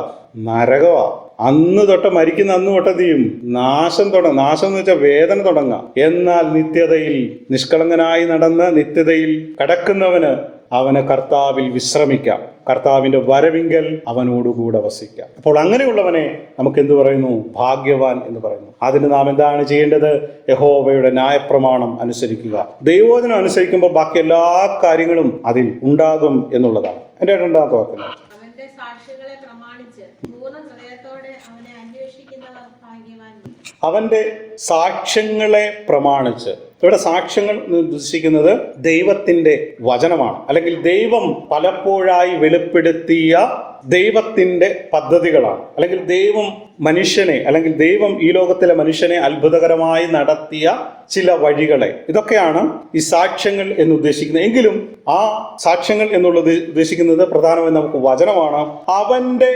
നരകമാ. അന്ന് തൊട്ട് മരിക്കുന്ന അന്ന് തൊട്ടെന്തെയും നാശം എന്ന് വെച്ചാൽ വേദന തുടങ്ങാം. എന്നാൽ നിത്യതയിൽ നിഷ്കളങ്കനായി നടന്ന് നിത്യതയിൽ കടക്കുന്നവന് അവന് കർത്താവിൽ വിശ്രമിക്കാം. കർത്താവിന്റെ വരവിങ്കൽ അവനോടുകൂടെ വസിക്കാം. അപ്പോൾ അങ്ങനെയുള്ളവനെ നമുക്ക് എന്ത് പറയുന്നു? ഭാഗ്യവാൻ എന്ന് പറയുന്നു. അതിന് നാം എന്താണ് ചെയ്യേണ്ടത്? യഹോവയുടെ ന്യായപ്രമാണം അനുസരിക്കുക. ദൈവവചനം അനുസരിക്കുമ്പോൾ ബാക്കി എല്ലാ കാര്യങ്ങളും അതിൽ ഉണ്ടാകും എന്നുള്ളതാണ്. എൻ്റെ 2ാമത്തെ വാക്യം, അവന്റെ സാക്ഷ്യങ്ങളെ പ്രമാണിച്ച്. ഇവിടെ സാക്ഷ്യങ്ങൾ ഉദ്ദേശിക്കുന്നത് ദൈവത്തിന്റെ വചനമാണ്, അല്ലെങ്കിൽ ദൈവം പലപ്പോഴായി വെളിപ്പെടുത്തിയ ദൈവത്തിന്റെ പദ്ധതികളാണ്, അല്ലെങ്കിൽ ദൈവം മനുഷ്യനെ, അല്ലെങ്കിൽ ദൈവം ഈ ലോകത്തിലെ മനുഷ്യനെ അത്ഭുതകരമായി നടത്തിയ ചില വഴികളെ, ഇതൊക്കെയാണ് ഈ സാക്ഷ്യങ്ങൾ എന്ന് ഉദ്ദേശിക്കുന്നത്. എങ്കിലും ആ സാക്ഷ്യങ്ങൾ എന്നുള്ളത് ഉദ്ദേശിക്കുന്നത് പ്രധാനമായും നമുക്ക് വചനമാണ്. അവന്റെ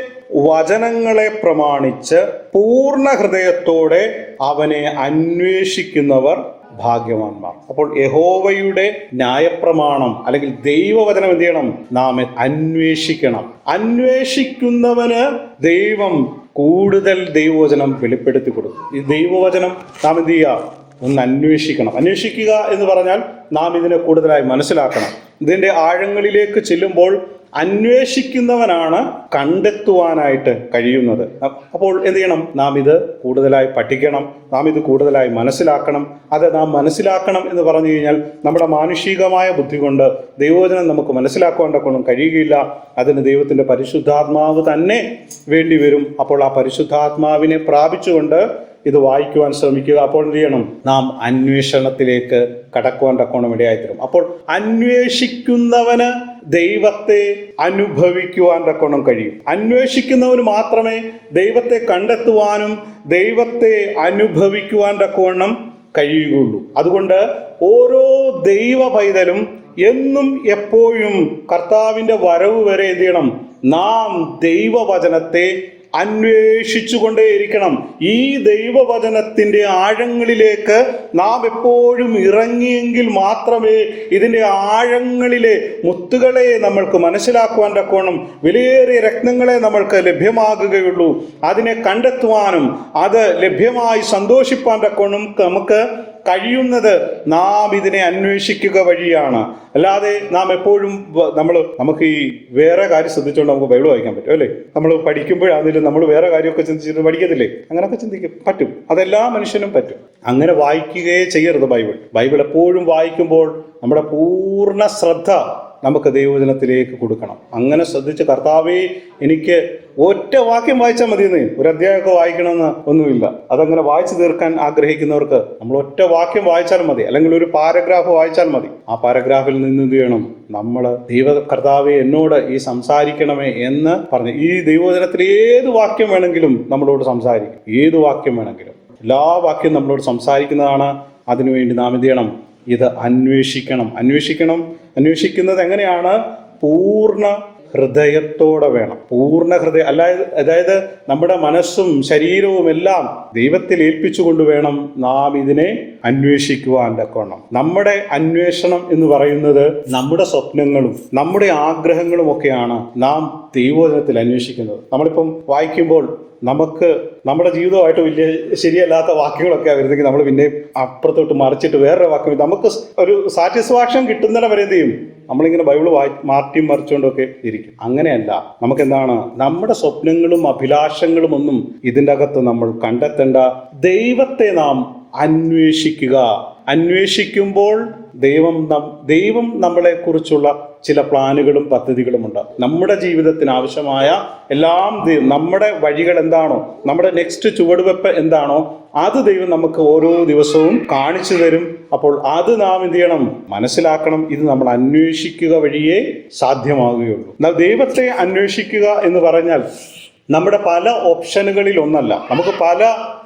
വചനങ്ങളെ പ്രമാണിച്ച് പൂർണ്ണ ഹൃദയത്തോടെ അവനെ അന്വേഷിക്കുന്നവർ ഭാഗ്യവാന്മാർ. അപ്പോൾ യഹോവയുടെ ന്യായപ്രമാണം അല്ലെങ്കിൽ ദൈവവചനം എന്ത് ചെയ്യണം? നാം അന്വേഷിക്കണം. അന്വേഷിക്കുന്നവന് ദൈവം കൂടുതൽ ദൈവവചനം വെളിപ്പെടുത്തി കൊടുക്കും. ഈ ദൈവവചനം നാം എന്ത് ചെയ്യുക? ഒന്ന് അന്വേഷിക്കണം. അന്വേഷിക്കുക എന്ന് പറഞ്ഞാൽ നാം ഇതിനെ കൂടുതലായി മനസ്സിലാക്കണം. ഇതിന്റെ ആഴങ്ങളിലേക്ക് ചെല്ലുമ്പോൾ അന്വേഷിക്കുന്നവനാണ് കണ്ടെത്തുവാനായിട്ട് കഴിയുന്നത്. അപ്പോൾ എന്ത് ചെയ്യണം? നാം ഇത് കൂടുതലായി പഠിക്കണം, നാം ഇത് കൂടുതലായി മനസ്സിലാക്കണം. അത് നാം മനസ്സിലാക്കണം എന്ന് പറഞ്ഞു കഴിഞ്ഞാൽ നമ്മുടെ മാനുഷികമായ ബുദ്ധി കൊണ്ട് ദൈവവചനം നമുക്ക് മനസ്സിലാക്കുവാൻ കഴിയുകയില്ല. അതിന് ദൈവത്തിൻ്റെ പരിശുദ്ധാത്മാവ് തന്നെ വേണ്ടി വരും. അപ്പോൾ ആ പരിശുദ്ധാത്മാവിനെ പ്രാപിച്ചുകൊണ്ട് ഇത് വായിക്കുവാൻ ശ്രമിക്കുക. അപ്പോൾ എന്ത് ചെയ്യണം? നാം അന്വേഷണത്തിലേക്ക് കടക്കുവാൻ തക്കോണം ഇടയായിത്തീരും. അപ്പോൾ അന്വേഷിക്കുന്നവന് ദൈവത്തെ അനുഭവിക്കുവാൻ തക്കോണം കഴിയും. അന്വേഷിക്കുന്നവന് മാത്രമേ ദൈവത്തെ കണ്ടെത്തുവാനും ദൈവത്തെ അനുഭവിക്കുവാൻ തക്കവണ്ണം കഴിയുകയുള്ളൂ. അതുകൊണ്ട് ഓരോ ദൈവ പൈതലും എന്നും എപ്പോഴും കർത്താവിൻ്റെ വരവ് വരെ എന്ത് ചെയ്യണം? നാം ദൈവവചനത്തെ അന്വേഷിച്ചുകൊണ്ടേയിരിക്കണം. ഈ ദൈവവചനത്തിൻ്റെ ആഴങ്ങളിലേക്ക് നാം എപ്പോഴും ഇറങ്ങിയെങ്കിൽ മാത്രമേ ഇതിൻ്റെ ആഴങ്ങളിലെ മുത്തുകളെ നമ്മൾക്ക് മനസ്സിലാക്കുവാൻ തക്കോണം, വിലയേറിയ രത്നങ്ങളെ നമ്മൾക്ക് ലഭ്യമാകുകയുള്ളൂ. അതിനെ കണ്ടെത്തുവാനും അത് ലഭ്യമായി സന്തോഷിപ്പാൻ തക്കോണം നമുക്ക് കഴിയുന്നത് നാം ഇതിനെ അന്വേഷിക്കുക വഴിയാണ്. അല്ലാതെ നാം എപ്പോഴും നമുക്ക് ഈ വേറെ കാര്യം ശ്രദ്ധിച്ചുകൊണ്ട് നമുക്ക് ബൈബിൾ വായിക്കാൻ പറ്റും അല്ലേ? നമ്മൾ പഠിക്കുമ്പോഴാണെങ്കിലും നമ്മൾ വേറെ കാര്യമൊക്കെ ചിന്തിച്ചിട്ട് പഠിക്കത്തില്ലേ? അങ്ങനെയൊക്കെ ചിന്തിക്കും, പറ്റും. അതെല്ലാ മനുഷ്യനും പറ്റും. അങ്ങനെ വായിക്കുകയേ ചെയ്യരുത് ബൈബിൾ എപ്പോഴും വായിക്കുമ്പോൾ നമ്മുടെ പൂർണ്ണ ശ്രദ്ധ നമുക്ക് ദൈവവചനത്തിലേക്ക് കൊടുക്കണം. അങ്ങനെ ശ്രദ്ധിച്ച് കർത്താവേ എനിക്ക് ഒറ്റ വാക്യം വായിച്ചാൽ മതിയെന്ന്, ഒരു അധ്യായമൊക്കെ വായിക്കണമെന്ന് ഒന്നുമില്ല. അതങ്ങനെ വായിച്ചു തീർക്കാൻ ആഗ്രഹിക്കുന്നവർക്ക് നമ്മൾ ഒറ്റ വാക്യം വായിച്ചാൽ മതി, അല്ലെങ്കിൽ ഒരു പാരഗ്രാഫ് വായിച്ചാൽ മതി. ആ പാരഗ്രാഫിൽ നിന്ന് എന്ത് ചെയ്യണം? നമ്മൾ കർത്താവേ എന്നോട് ഈ സംസാരിക്കണമേ എന്ന് പറഞ്ഞ് ഈ ദൈവവചനത്തിൽ ഏത് വാക്യം വേണമെങ്കിലും നമ്മളോട് സംസാരിക്കും. ഏത് വാക്യം വേണമെങ്കിലും, എല്ലാ വാക്യവും നമ്മളോട് സംസാരിക്കുന്നതാണ്. അതിനുവേണ്ടി നാം എന്ത് ചെയ്യണം? ഇത് അന്വേഷിക്കുന്നത് എങ്ങനെയാണ്? പൂർണ്ണ ഹൃദയത്തോടെ വേണം. പൂർണ്ണ ഹൃദയം അതായത് നമ്മുടെ മനസ്സും ശരീരവും എല്ലാം ദൈവത്തിൽ ഏൽപ്പിച്ചുകൊണ്ട് വേണം നാം ഇതിനെ അന്വേഷിക്കുവാൻ തക്കവണ്ണം. നമ്മുടെ അന്വേഷണം എന്ന് പറയുന്നത് നമ്മുടെ സ്വപ്നങ്ങളും നമ്മുടെ ആഗ്രഹങ്ങളും ഒക്കെയാണ് നാം ദൈവവചനത്തിൽ അന്വേഷിക്കുന്നത്. നമ്മളിപ്പം വായിക്കുമ്പോൾ നമുക്ക് നമ്മുടെ ജീവിതമായിട്ട് വലിയ ശരിയല്ലാത്ത വാക്യങ്ങളൊക്കെ വരുന്നെങ്കിൽ നമ്മൾ പിന്നെ അപ്പുറത്തോട്ട് മറിച്ചിട്ട് വേറൊരു വാക്യം നമുക്ക് ഒരു സാറ്റിസ്ഫാക്ഷൻ കിട്ടുന്നിടം വരെ എന്ത് ചെയ്യും? നമ്മളിങ്ങനെ ബൈബിള് മാറ്റിയും മറിച്ചുകൊണ്ടൊക്കെ ഇരിക്കും. അങ്ങനെയല്ല. നമുക്കെന്താണ്? നമ്മുടെ സ്വപ്നങ്ങളും അഭിലാഷങ്ങളും ഒന്നും ഇതിൻ്റെ അകത്ത് നമ്മൾ കണ്ടെത്തേണ്ട. ദൈവത്തെ നാം അന്വേഷിക്കുമ്പോൾ ദൈവം നമ്മളെക്കുറിച്ചുള്ള ചില പ്ലാനുകളും പദ്ധതികളും ഉണ്ട്. നമ്മുടെ ജീവിതത്തിന് ആവശ്യമായ എല്ലാം നമ്മുടെ വഴികൾ എന്താണോ, നമ്മുടെ നെക്സ്റ്റ് ചുവടുവെപ്പ് എന്താണോ, അത് ദൈവം നമുക്ക് ഓരോ ദിവസവും കാണിച്ചു തരും. അപ്പോൾ അത് നാം എന്ത് ചെയ്യണം? മനസ്സിലാക്കണം. ഇത് നമ്മൾ അന്വേഷിക്കുക വഴിയേ സാധ്യമാകുകയുള്ളൂ. എന്നാൽ ദൈവത്തെ അന്വേഷിക്കുക എന്ന് പറഞ്ഞാൽ നമ്മുടെ പല ഓപ്ഷനുകളിൽ ഒന്നല്ല, നമുക്ക് പല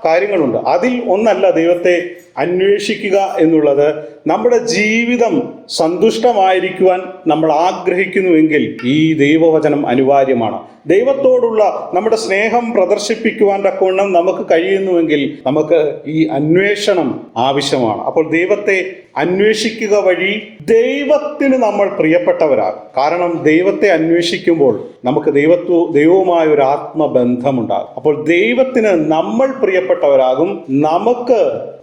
കാര്യങ്ങളുണ്ട്. അതിൽ ഒന്നല്ല ദൈവത്തെ അന്വേഷിക്കുക എന്നുള്ളത്. നമ്മുടെ ജീവിതം സന്തുഷ്ടമായിരിക്കുവാൻ നമ്മൾ ആഗ്രഹിക്കുന്നുവെങ്കിൽ ഈ ദൈവവചനം അനിവാര്യമാണ്. ദൈവത്തോടുള്ള നമ്മുടെ സ്നേഹം പ്രദർശിപ്പിക്കുവാൻ തക്കവണ്ണം നമുക്ക് കഴിയുന്നുവെങ്കിൽ നമുക്ക് ഈ അന്വേഷണം ആവശ്യമാണ്. അപ്പോൾ ദൈവത്തെ അന്വേഷിക്കുക വഴി ദൈവത്തിന് നമ്മൾ പ്രിയപ്പെട്ടവരാകും. കാരണം ദൈവത്തെ അന്വേഷിക്കുമ്പോൾ നമുക്ക് ദൈവവുമായ ഒരു ആത്മബന്ധമുണ്ടാകും. അപ്പോൾ ദൈവത്തിന് നമ്മൾ പ്രിയപ്പെട്ടവരാകും,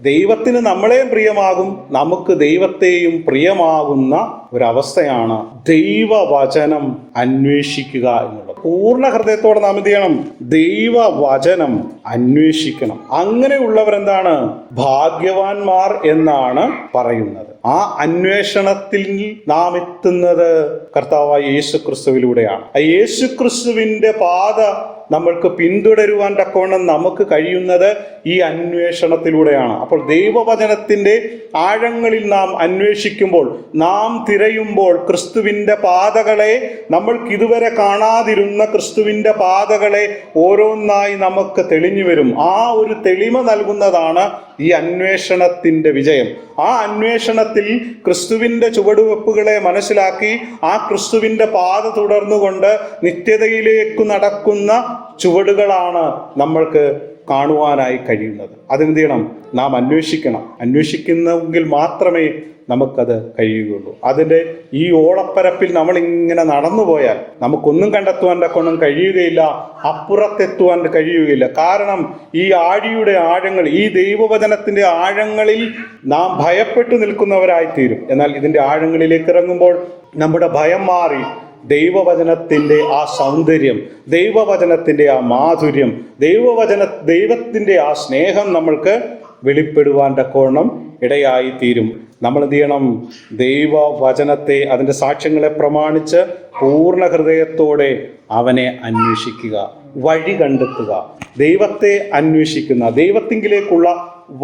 ദൈവത്തിന് നമ്മളെയും പ്രിയമാകും, നമുക്ക് ദൈവത്തെയും പ്രിയമാകുന്ന ഒരവസ്ഥയാണ് ദൈവവചനം അന്വേഷിക്കുക എന്നുള്ളത്. പൂർണ്ണ ഹൃദയത്തോടെ നാം എന്ത് ചെയ്യണം? ദൈവവചനം അന്വേഷിക്കണം. അങ്ങനെയുള്ളവരെന്താണ്? ഭാഗ്യവാന്മാർ എന്നാണ് പറയുന്നത്. ആ അന്വേഷണത്തിൽ നാം എത്തുന്നത് കർത്താവായ യേശുക്രിസ്തുവിലൂടെയാണ്. ആ യേശുക്രിസ്തുവിന്റെ പാത നമ്മൾക്ക് പിന്തുടരുവാൻ തക്കവണ്ണം നമുക്ക് കഴിയുന്നത് ഈ അന്വേഷണത്തിലൂടെയാണ്. അപ്പോൾ ദൈവവചനത്തിന്റെ ആഴങ്ങളിൽ നാം അന്വേഷിക്കുമ്പോൾ, നാം തിരയുമ്പോൾ ക്രിസ്തുവിന്റെ പാതകളെ, നമ്മൾക്ക് ഇതുവരെ കാണാതിരുന്ന ക്രിസ്തുവിന്റെ പാതകളെ ഓരോന്നായി നമുക്ക് തെളിഞ്ഞു വരും. ആ ഒരു തെളിമ നൽകുന്നതാണ് ഈ അന്വേഷണത്തിന്റെ വിജയം. ആ അന്വേഷണത്തിൽ ക്രിസ്തുവിന്റെ ചുവടുവെപ്പുകളെ മനസ്സിലാക്കി ആ ക്രിസ്തുവിന്റെ പാത തുടർന്നുകൊണ്ട് നിത്യതയിലേക്ക് നടക്കുന്ന ചുവടുകളാണ് നമ്മൾക്ക് കാണുവാനായി കഴിയുന്നത്. അതെന്ത് ചെയ്യണം? നാം അന്വേഷിക്കുന്നെങ്കിൽ മാത്രമേ നമുക്കത് കഴിയുകയുള്ളൂ. അതിൻ്റെ ഈ ഓളപ്പരപ്പിൽ നമ്മളിങ്ങനെ നടന്നു പോയാൽ നമുക്കൊന്നും കണ്ടെത്തുവാൻ തക്കൊന്നും കഴിയുകയില്ല, അപ്പുറത്തെത്തുവാൻ കഴിയുകയില്ല. കാരണം ഈ ആഴിയുടെ ആഴങ്ങൾ, ഈ ദൈവവചനത്തിൻ്റെ ആഴങ്ങളിൽ നാം ഭയപ്പെട്ടു നിൽക്കുന്നവരായിത്തീരും. എന്നാൽ ഇതിൻ്റെ ആഴങ്ങളിലേക്ക് ഇറങ്ങുമ്പോൾ നമ്മുടെ ഭയം മാറി ദൈവവചനത്തിൻ്റെ ആ സൗന്ദര്യം, ദൈവവചനത്തിൻ്റെ ആ മാധുര്യം, ദൈവത്തിൻ്റെ ആ സ്നേഹം നമ്മൾക്ക് വെളിപ്പെടുവാൻ തക്കോണം ഇടയായി തീരും. നമ്മൾ എന്ത് ചെയ്യണം? ദൈവവചനത്തെ, അതിൻ്റെ സാക്ഷ്യങ്ങളെ പ്രമാണിച്ച് പൂർണ്ണ ഹൃദയത്തോടെ അവനെ അന്വേഷിക്കുക, വഴി കണ്ടെത്തുക. ദൈവത്തെ അന്വേഷിക്കുന്ന, ദൈവത്തിങ്കിലേക്കുള്ള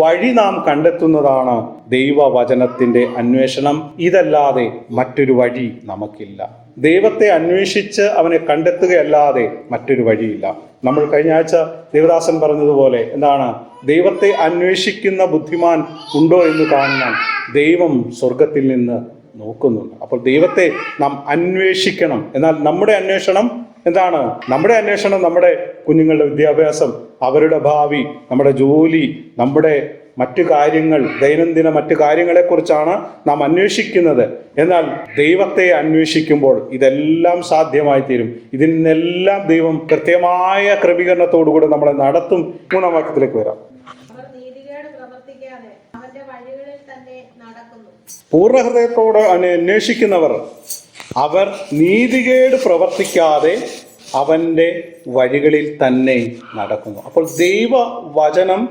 വഴി നാം കണ്ടെത്തുന്നതാണ് ദൈവവചനത്തിൻ്റെ അന്വേഷണം. ഇതല്ലാതെ മറ്റൊരു വഴി നമുക്കില്ല. ദൈവത്തെ അന്വേഷിച്ച് അവനെ കണ്ടെത്തുകയല്ലാതെ മറ്റൊരു വഴിയില്ല. നമ്മൾ കഴിഞ്ഞ ആഴ്ച ദേവദാസൻ പറഞ്ഞതുപോലെ എന്താണ്? ദൈവത്തെ അന്വേഷിക്കുന്ന ബുദ്ധിമാൻ ഉണ്ടോ എന്ന് കാണാൻ ദൈവം സ്വർഗത്തിൽ നിന്ന് നോക്കുന്നുണ്ട്. അപ്പോൾ ദൈവത്തെ നാം അന്വേഷിക്കണം. എന്നാൽ നമ്മുടെ അന്വേഷണം എന്താണ്? നമ്മുടെ അന്വേഷണം നമ്മുടെ കുഞ്ഞുങ്ങളുടെ വിദ്യാഭ്യാസം, അവരുടെ ഭാവി, നമ്മുടെ ജോലി, നമ്മുടെ മറ്റു കാര്യങ്ങൾ, ദൈനംദിന മറ്റു കാര്യങ്ങളെക്കുറിച്ചാണ് നാം അന്വേഷിക്കുന്നത്. എന്നാൽ ദൈവത്തെ അന്വേഷിക്കുമ്പോൾ ഇതെല്ലാം സാധ്യമായി തീരും. ഇതിൽ നിന്നെല്ലാം ദൈവം കൃത്യമായ ക്രമീകരണത്തോടുകൂടി നമ്മളെ നടത്തും. 3-ാം വാക്യത്തിലേക്ക് വരാം. പൂർണ്ണ ഹൃദയത്തോടെ അന്വേഷിക്കുന്നവർ അവർ നീതികേട് പ്രവർത്തിക്കാതെ അവന്റെ വഴികളിൽ തന്നെ നടക്കുന്നു. അപ്പോൾ ദൈവവചനം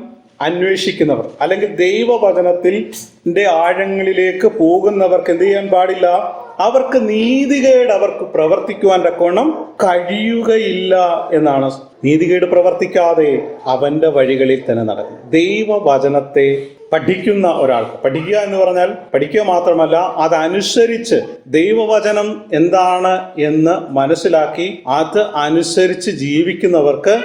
അന്വേഷിക്കുന്നവർ, അല്ലെങ്കിൽ ദൈവവചനത്തിന്റെ ആഴങ്ങളിലേക്ക് പോകുന്നവർക്ക് എന്ത് ചെയ്യാൻ പാടില്ല? അവർക്ക് നീതികേട് അവർക്ക് പ്രവർത്തിക്കുവാൻ തക്കവണ്ണം കഴിയുകയില്ല എന്നാണ്. നീതികേട് പ്രവർത്തിക്കാതെ അവന്റെ വഴികളിൽ തന്നെ നടക്കും. ദൈവവചനത്തെ പഠിക്കുന്ന ഒരാൾക്ക്, പഠിക്കുക എന്ന് പറഞ്ഞാൽ പഠിക്കുക മാത്രമല്ല, അതനുസരിച്ച് ദൈവവചനം എന്താണ് എന്ന് മനസ്സിലാക്കി അത് അനുസരിച്ച് ജീവിക്കുന്നവർക്ക്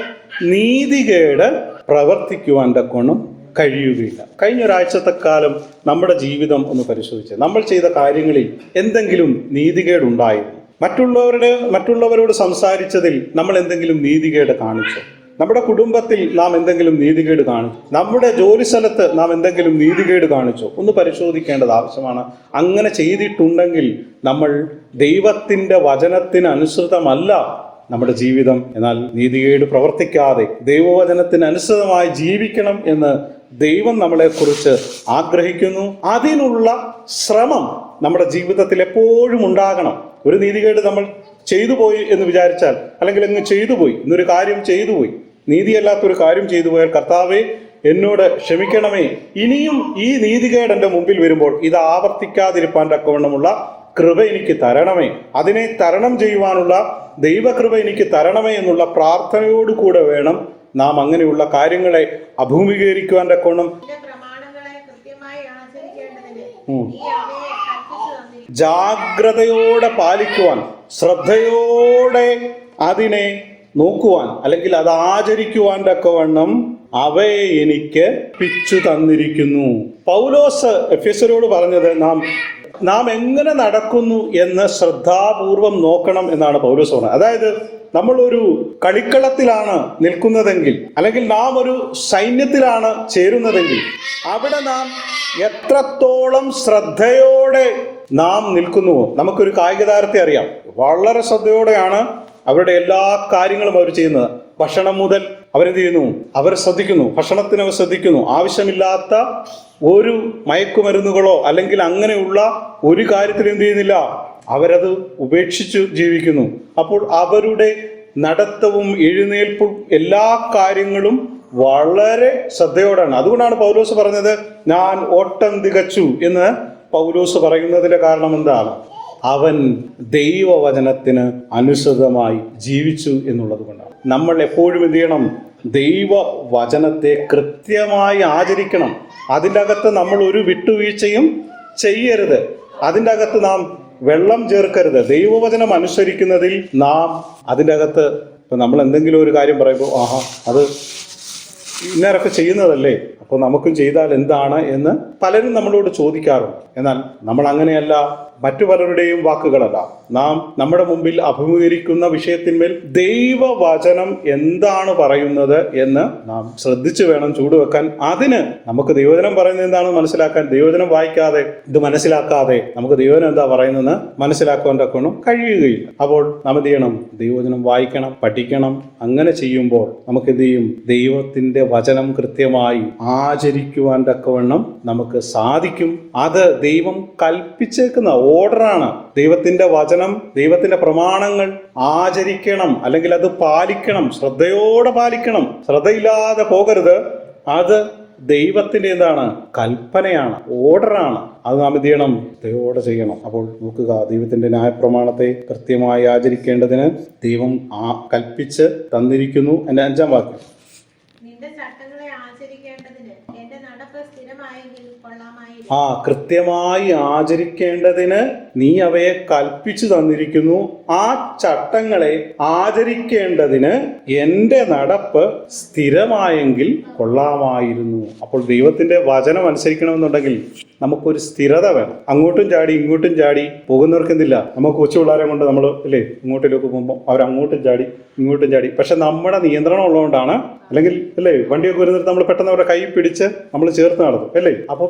നീതികേട് പ്രവർത്തിക്കുവാൻ തക്കവണ്ണം കഴിയുകയില്ല. കഴിഞ്ഞ ഒരാഴ്ചത്തെ കാലം നമ്മുടെ ജീവിതം ഒന്ന് പരിശോധിച്ച് നമ്മൾ ചെയ്ത കാര്യങ്ങളിൽ എന്തെങ്കിലും നീതികേടുണ്ടായിരുന്നു? മറ്റുള്ളവരോട് സംസാരിച്ചതിൽ നമ്മൾ എന്തെങ്കിലും നീതികേട് കാണിച്ചോ? നമ്മുടെ കുടുംബത്തിൽ നാം എന്തെങ്കിലും നീതികേട് കാണിച്ചു? നമ്മുടെ ജോലി സ്ഥലത്ത് നാം എന്തെങ്കിലും നീതികേട് കാണിച്ചോ? ഒന്ന് പരിശോധിക്കേണ്ടത് ആവശ്യമാണ്. അങ്ങനെ ചെയ്തിട്ടുണ്ടെങ്കിൽ നമ്മൾ ദൈവത്തിന്റെ വചനത്തിന് അനുസൃതമല്ല നമ്മുടെ ജീവിതം. എന്നാൽ നീതികേട് പ്രവർത്തിക്കാതെ ദൈവവചനത്തിന് അനുസൃതമായി ജീവിക്കണം എന്ന് ദൈവം നമ്മളെക്കുറിച്ച് ആഗ്രഹിക്കുന്നു. അതിനുള്ള ശ്രമം നമ്മുടെ ജീവിതത്തിൽ എപ്പോഴും ഉണ്ടാകണം. ഒരു നീതികേട് നമ്മൾ ചെയ്തു പോയി എന്ന് വിചാരിച്ചാൽ, അല്ലെങ്കിൽ അങ്ങ് ചെയ്തു പോയി, ഇന്നൊരു കാര്യം ചെയ്തു പോയി, നീതിയല്ലാത്തൊരു കാര്യം ചെയ്തു പോയാൽ, കർത്താവേ എന്നോട് ക്ഷമിക്കണമേ, ഇനിയും ഈ നീതികേട് എൻ്റെ മുമ്പിൽ വരുമ്പോൾ ഇത് ആവർത്തിക്കാതിരിപ്പാൻ തക്കവണ്ണമുള്ള കൃപ എനിക്ക് തരണമേ, അതിനെ തരണം ചെയ്യുവാനുള്ള ദൈവകൃപ എനിക്ക് തരണമേ എന്നുള്ള പ്രാർത്ഥനയോടുകൂടെ വേണം നാം അങ്ങനെയുള്ള കാര്യങ്ങളെ അഭിമുഖീകരിക്കുവാൻ തക്കവണ്ണം ജാഗ്രതയോടെ പാലിക്കുവാൻ, ശ്രദ്ധയോടെ അതിനെ നോക്കുവാൻ, അല്ലെങ്കിൽ അത് ആചരിക്കുവാൻ തക്കവണ്ണം അവയെ എനിക്ക് പിച്ചു തന്നിരിക്കുന്നു. പൗലോസ് എഫെസ്യരോട് പറഞ്ഞത് നാം എങ്ങനെ നടക്കുന്നു എന്ന് ശ്രദ്ധാപൂർവം നോക്കണം എന്നാണ് പൗലോസ് പറഞ്ഞത്. അതായത് നമ്മൾ ഒരു കളിക്കളത്തിലാണ് നിൽക്കുന്നതെങ്കിൽ, അല്ലെങ്കിൽ നാം ഒരു സൈന്യത്തിലാണ് ചേരുന്നതെങ്കിൽ, അവിടെ നാം എത്രത്തോളം ശ്രദ്ധയോടെ നാം നിൽക്കുന്നുവോ. നമുക്കൊരു കായിക താരത്തെ അറിയാം, വളരെ ശ്രദ്ധയോടെയാണ് അവരുടെ എല്ലാ കാര്യങ്ങളും അവർ ചെയ്യുന്നത്. ഭക്ഷണം മുതൽ അവരെന്ത് ചെയ്യുന്നു? അവർ ശ്രദ്ധിക്കുന്നു, ഭക്ഷണത്തിന് അവർ ശ്രദ്ധിക്കുന്നു. ആവശ്യമില്ലാത്ത ഒരു മയക്കുമരുന്നുകളോ അല്ലെങ്കിൽ അങ്ങനെയുള്ള ഒരു കാര്യത്തിൽ എന്ത് ചെയ്യുന്നില്ല, അവരത് ഉപേക്ഷിച്ചു ജീവിക്കുന്നു. അപ്പോൾ അവരുടെ നടത്തവും എഴുന്നേൽപ്പും എല്ലാ കാര്യങ്ങളും വളരെ ശ്രദ്ധയോടാണ്. അതുകൊണ്ടാണ് പൗലോസ് പറഞ്ഞത് ഞാൻ ഓട്ടം തികച്ചു എന്ന് പൗലോസ് പറയുന്നതിന്റെ കാരണം എന്താണ്? അവൻ ദൈവവചനത്തിന് അനുസൃതമായി ജീവിച്ചു എന്നുള്ളത് കൊണ്ടാണ്. നമ്മൾ എപ്പോഴും എന്ത് ചെയ്യണം? ദൈവവചനത്തെ കൃത്യമായി ആചരിക്കണം. അതിൻ്റെ അകത്ത് നമ്മൾ ഒരു വിട്ടുവീഴ്ചയും ചെയ്യരുത്. അതിൻ്റെ അകത്ത് നാം വെള്ളം ചേർക്കരുത്. ദൈവവചനം അനുസരിക്കുന്നതിൽ നാം അതിൻ്റെ അകത്ത് ഇപ്പം നമ്മൾ എന്തെങ്കിലും ഒരു കാര്യം പറയുമ്പോൾ അത് ഇന്നേരൊക്കെ ചെയ്യുന്നതല്ലേ, അപ്പോൾ നമുക്കും ചെയ്താൽ എന്താണ് എന്ന് പലരും നമ്മളോട് ചോദിക്കാറുണ്ട്. എന്നാൽ നമ്മൾ അങ്ങനെയല്ല. മറ്റു പലരുടെയും വാക്കുകളല്ല. നാം നമ്മുടെ മുമ്പിൽ അഭിമുഖീകരിക്കുന്ന വിഷയത്തിന്മേൽ ദൈവവചനം എന്താണ് പറയുന്നത് എന്ന് നാം ശ്രദ്ധിച്ചു വേണം ചൂടുവെക്കാൻ. അതിന് നമുക്ക് ദൈവവചനം പറയുന്നത് എന്താണെന്ന് മനസ്സിലാക്കാൻ, ദൈവവചനം വായിക്കാതെ ഇത് മനസ്സിലാക്കാതെ നമുക്ക് ദൈവവചനം എന്താ പറയുന്നതെന്ന് മനസ്സിലാക്കുവാൻ തക്കവണ്ണം കഴിയുകയില്ല. അപ്പോൾ നാം എന്ത് ചെയ്യണം? ദൈവവചനം വായിക്കണം, പഠിക്കണം. അങ്ങനെ ചെയ്യുമ്പോൾ നമുക്ക് എന്ത് ചെയ്യും? ദൈവത്തിന്റെ വചനം കൃത്യമായി ആചരിക്കുവാൻ തക്കവണ്ണം നമുക്ക് സാധിക്കും. അത് ദൈവം കൽപ്പിച്ചേക്കുന്ന ഓർഡറാണ്. ദൈവത്തിന്റെ വചനം, ദൈവത്തിന്റെ പ്രമാണങ്ങൾ ആചരിക്കണം, അല്ലെങ്കിൽ അത് പാലിക്കണം, ശ്രദ്ധയോടെ പാലിക്കണം. ശ്രദ്ധയില്ലാതെ പോകരുത്. അത് ദൈവത്തിന്റെ എന്താണ്? കൽപ്പനയാണ്, ഓർഡറാണ്. അത് നാം എന്ത് ചെയ്യണം? ശ്രദ്ധയോടെ ചെയ്യണം. അപ്പോൾ നോക്കുക, ദൈവത്തിന്റെ ന്യായപ്രമാണത്തെ കൃത്യമായി ആചരിക്കേണ്ടതിന് ദൈവം കൽപ്പിച്ച് തന്നിരിക്കുന്നു. എൻ്റെ 5-ാം വാക്യം, കൃത്യമായി ആചരിക്കേണ്ടതിന് നീ അവയെ കൽപ്പിച്ചു തന്നിരിക്കുന്നു. ആ ചട്ടങ്ങളെ ആചരിക്കേണ്ടതിന് എൻ്റെ നടപ്പ് സ്ഥിരമായെങ്കിൽ കൊള്ളാമായിരുന്നു. അപ്പോൾ ദൈവത്തിന്റെ വചനം അനുസരിക്കണമെന്നുണ്ടെങ്കിൽ നമുക്കൊരു സ്ഥിരത വേണം. അങ്ങോട്ടും ചാടി ഇങ്ങോട്ടും ചാടി പോകുന്നവർക്ക് എന്തില്ല, നമുക്ക് കൊച്ചു പിള്ളേരെ കൊണ്ട് നമ്മൾ അല്ലേ ഇങ്ങോട്ടിലേക്ക് പോകുമ്പോൾ അവരങ്ങോട്ടും ചാടി ഇങ്ങോട്ടും ചാടി. പക്ഷെ നമ്മുടെ നിയന്ത്രണം ഉള്ളതുകൊണ്ടാണ്, അല്ലെങ്കിൽ അല്ലേ വണ്ടിയൊക്കെ വരുന്നിട്ട് നമ്മൾ പെട്ടെന്ന് അവരുടെ കൈ പിടിച്ച് നമ്മൾ ചേർത്ത് നടത്തും അല്ലേ. അപ്പോൾ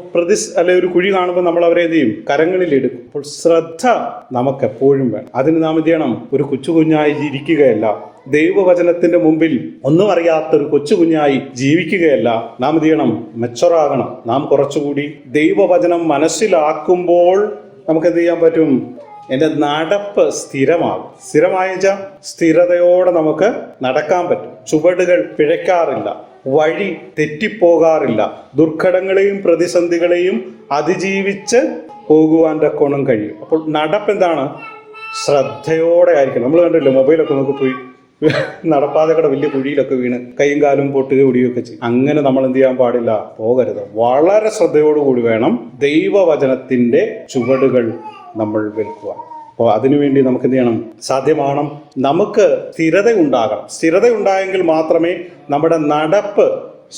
അല്ലെ ഒരു കുഴി കാണുമ്പോൾ നമ്മൾ അവരെ എന്ത് ചെയ്യും, കരങ്ങളിലെടുക്കും. അപ്പോൾ ശ്രദ്ധ നമുക്ക് എപ്പോഴും വേണം. അതിന് നാം എന്ത് ചെയ്യണം, ഒരു കൊച്ചു കുഞ്ഞായി ഇരിക്കുകയല്ല, ദൈവവചനത്തിന്റെ മുമ്പിൽ ഒന്നും അറിയാത്തൊരു കൊച്ചു കുഞ്ഞായി ജീവിക്കുകയല്ല. നാം എന്ത് ചെയ്യണം, മെച്ചറാകണം. നാം കുറച്ചുകൂടി ദൈവവചനം മനസ്സിലാക്കുമ്പോൾ നമുക്ക് എന്ത് ചെയ്യാൻ പറ്റും, എൻ്റെ നടപ്പ് സ്ഥിരമാകും. സ്ഥിരമായ സ്ഥിരതയോടെ നമുക്ക് നടക്കാൻ പറ്റും. ചുവടുകൾ പിഴയ്ക്കാറില്ല, വഴി തെറ്റിപ്പോകാറില്ല, ദുർഘടങ്ങളെയും പ്രതിസന്ധികളെയും അതിജീവിച്ച് പോകുവാൻ തക്കോണം കഴിയും. അപ്പോൾ നടപ്പ് എന്താണ്, ശ്രദ്ധയോടെ ആയിരിക്കണം. നമ്മൾ കണ്ടില്ലേ മൊബൈലൊക്കെ നമുക്ക് പോയി നടപ്പാതകളുടെ വലിയ കുഴിയിലൊക്കെ വീണ് കൈയും കാലും പൊട്ടുകയോ ഒടിയുകയൊക്കെ ചെയ്യും. അങ്ങനെ നമ്മൾ എന്ത് ചെയ്യാൻ പാടില്ല, പോകരുത്. വളരെ ശ്രദ്ധയോടുകൂടി വേണം ദൈവവചനത്തിന്റെ ചുവടുകൾ നമ്മൾ വെൽക്കുവാൻ. അപ്പോൾ അതിനുവേണ്ടി നമുക്ക് എന്ത് ചെയ്യണം, സാധ്യമാകണം, നമുക്ക് സ്ഥിരത ഉണ്ടാകണം. സ്ഥിരത ഉണ്ടായെങ്കിൽ മാത്രമേ നമ്മുടെ നടപ്പ്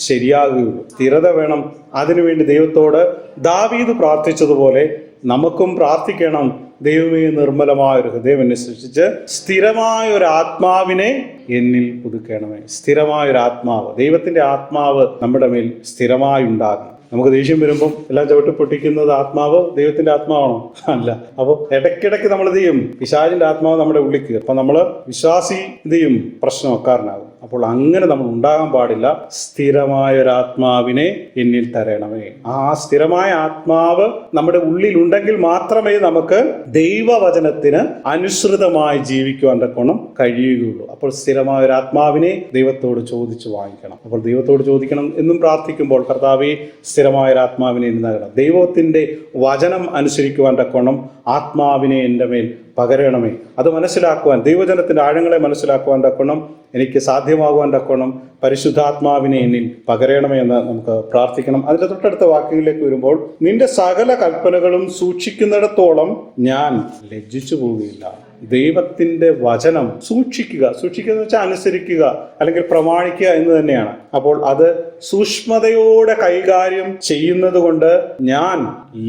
ശരിയാകുകയുള്ളൂ. സ്ഥിരത വേണം. അതിനുവേണ്ടി ദൈവത്തോട് ദാവീദ് പ്രാർത്ഥിച്ചതുപോലെ നമുക്കും പ്രാർത്ഥിക്കണം. ദൈവമേ, നിർമ്മലമായ ഒരു ഹൃദയം എന്നെ സൃഷ്ടിച്ച് സ്ഥിരമായ ഒരു ആത്മാവിനെ എന്നിൽ പുതുക്കണമേ. സ്ഥിരമായ ഒരു ആത്മാവ്, ദൈവത്തിന്റെ ആത്മാവ് നമ്മുടെ മേൽ സ്ഥിരമായി ഉണ്ടാകണം. നമുക്ക് ദേഷ്യം വരുമ്പം എല്ലാം ചവിട്ടി പൊട്ടിക്കുന്നത് ആത്മാവ് ദൈവത്തിന്റെ ആത്മാവാണോ? അല്ല. അപ്പോൾ ഇടയ്ക്കിടയ്ക്ക് നമ്മൾ എന്ത് ചെയ്യും, പിശാചിന്റെ ആത്മാവ് നമ്മുടെ ഉള്ളിൽ കയറും. അപ്പൊ നമ്മൾ വിശ്വാസി എന്ത് ചെയ്യും, പ്രശ്നക്കാരനാകും. അപ്പോൾ അങ്ങനെ നമ്മൾ ഉണ്ടാകാൻ പാടില്ല. സ്ഥിരമായ ഒരു ആത്മാവിനെ എന്നിൽ തരണമേ. ആ സ്ഥിരമായ ആത്മാവ് നമ്മുടെ ഉള്ളിലുണ്ടെങ്കിൽ മാത്രമേ നമുക്ക് ദൈവവചനത്തിന് അനുസൃതമായി ജീവിക്കുവാൻ തക്കോണം കഴിയുകയുള്ളൂ. അപ്പോൾ സ്ഥിരമായ ഒരു ആത്മാവിനെ ദൈവത്തോട് ചോദിച്ചു വാങ്ങിക്കണം. അപ്പോൾ ദൈവത്തോട് ചോദിക്കണം എന്നും പ്രാർത്ഥിക്കുമ്പോൾ, കർത്താവേ, സ്ഥിരമായ ഒരു ആത്മാവിനെ എന്ന് നൽകണം. ദൈവത്തിന്റെ വചനം അനുസരിക്കുവാൻ തക്കോണം ആത്മാവിനെ എൻ്റെ മേൽ പകരണമേ. അത് മനസ്സിലാക്കുവാൻ, ദൈവജനത്തിന്റെ ആഴങ്ങളെ മനസ്സിലാക്കുവാൻ തക്കോണം എനിക്ക് സാധ്യമാകുവാൻ തക്കോണം പരിശുദ്ധാത്മാവിനെ എന്നിൽ പകരണമേ എന്ന് നമുക്ക് പ്രാർത്ഥിക്കണം. അതിന്റെ തൊട്ടടുത്ത വാക്യങ്ങളിലേക്ക് വരുമ്പോൾ, നിന്റെ സകല കൽപ്പനകളും സൂക്ഷിക്കുന്നിടത്തോളം ഞാൻ ലജ്ജിച്ചു പോവുകയില്ല. ദൈവത്തിന്റെ വചനം സൂക്ഷിക്കുക എന്ന് വെച്ചാൽ അനുസരിക്കുക അല്ലെങ്കിൽ പ്രമാണിക്കുക എന്ന് തന്നെയാണ്. അപ്പോൾ അത് സൂക്ഷ്മതയോടെ കൈകാര്യം ചെയ്യുന്നത് കൊണ്ട് ഞാൻ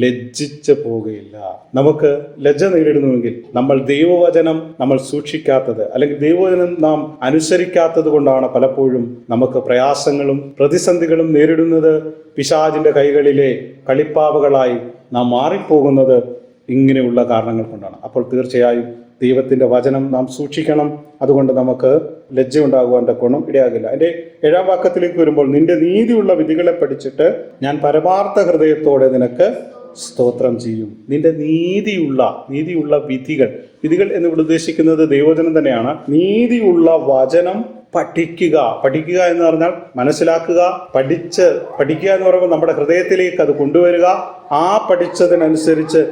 ലജ്ജിച്ചു പോകുകയില്ല. നമുക്ക് ലജ്ജ നേരിടുന്നുവെങ്കിൽ നമ്മൾ ദൈവവചനം നമ്മൾ സൂക്ഷിക്കാത്തത് അല്ലെങ്കിൽ ദൈവവചനം നാം അനുസരിക്കാത്തത് കൊണ്ടാണ് പലപ്പോഴും നമുക്ക് പ്രയാസങ്ങളും പ്രതിസന്ധികളും നേരിടുന്നത്. പിശാചിന്റെ കൈകളിലെ കളിപ്പാവകളായി നാം മാറിപ്പോകുന്നത് ഇങ്ങനെയുള്ള കാരണങ്ങൾ കൊണ്ടാണ്. അപ്പോൾ തീർച്ചയായും ദൈവത്തിന്റെ വചനം നാം സൂക്ഷിക്കണം. അതുകൊണ്ട് നമുക്ക് ലജ്ജ ഉണ്ടാകുവാൻ തക്കോണം ഇടയാകില്ല. എൻ്റെ 7-ാം വാക്യത്തിലേക്ക് വരുമ്പോൾ, നിന്റെ നീതിയുള്ള വിധികളെ പഠിച്ചിട്ട് ഞാൻ പരമാർത്ഥ ഹൃദയത്തോടെ നിനക്ക് സ്തോത്രം ചെയ്യും. നിന്റെ നീതിയുള്ള വിധികൾ എന്നിവിടെ ഉദ്ദേശിക്കുന്നത് ദൈവവചനം തന്നെയാണ്. നീതിയുള്ള വചനം പഠിക്കുക എന്ന് പറഞ്ഞാൽ മനസ്സിലാക്കുക. പഠിക്കുക എന്ന് പറയുമ്പോൾ നമ്മുടെ ഹൃദയത്തിലേക്ക് അത് കൊണ്ടുവരിക. ആ പഠിച്ചതിനനുസരിച്ച്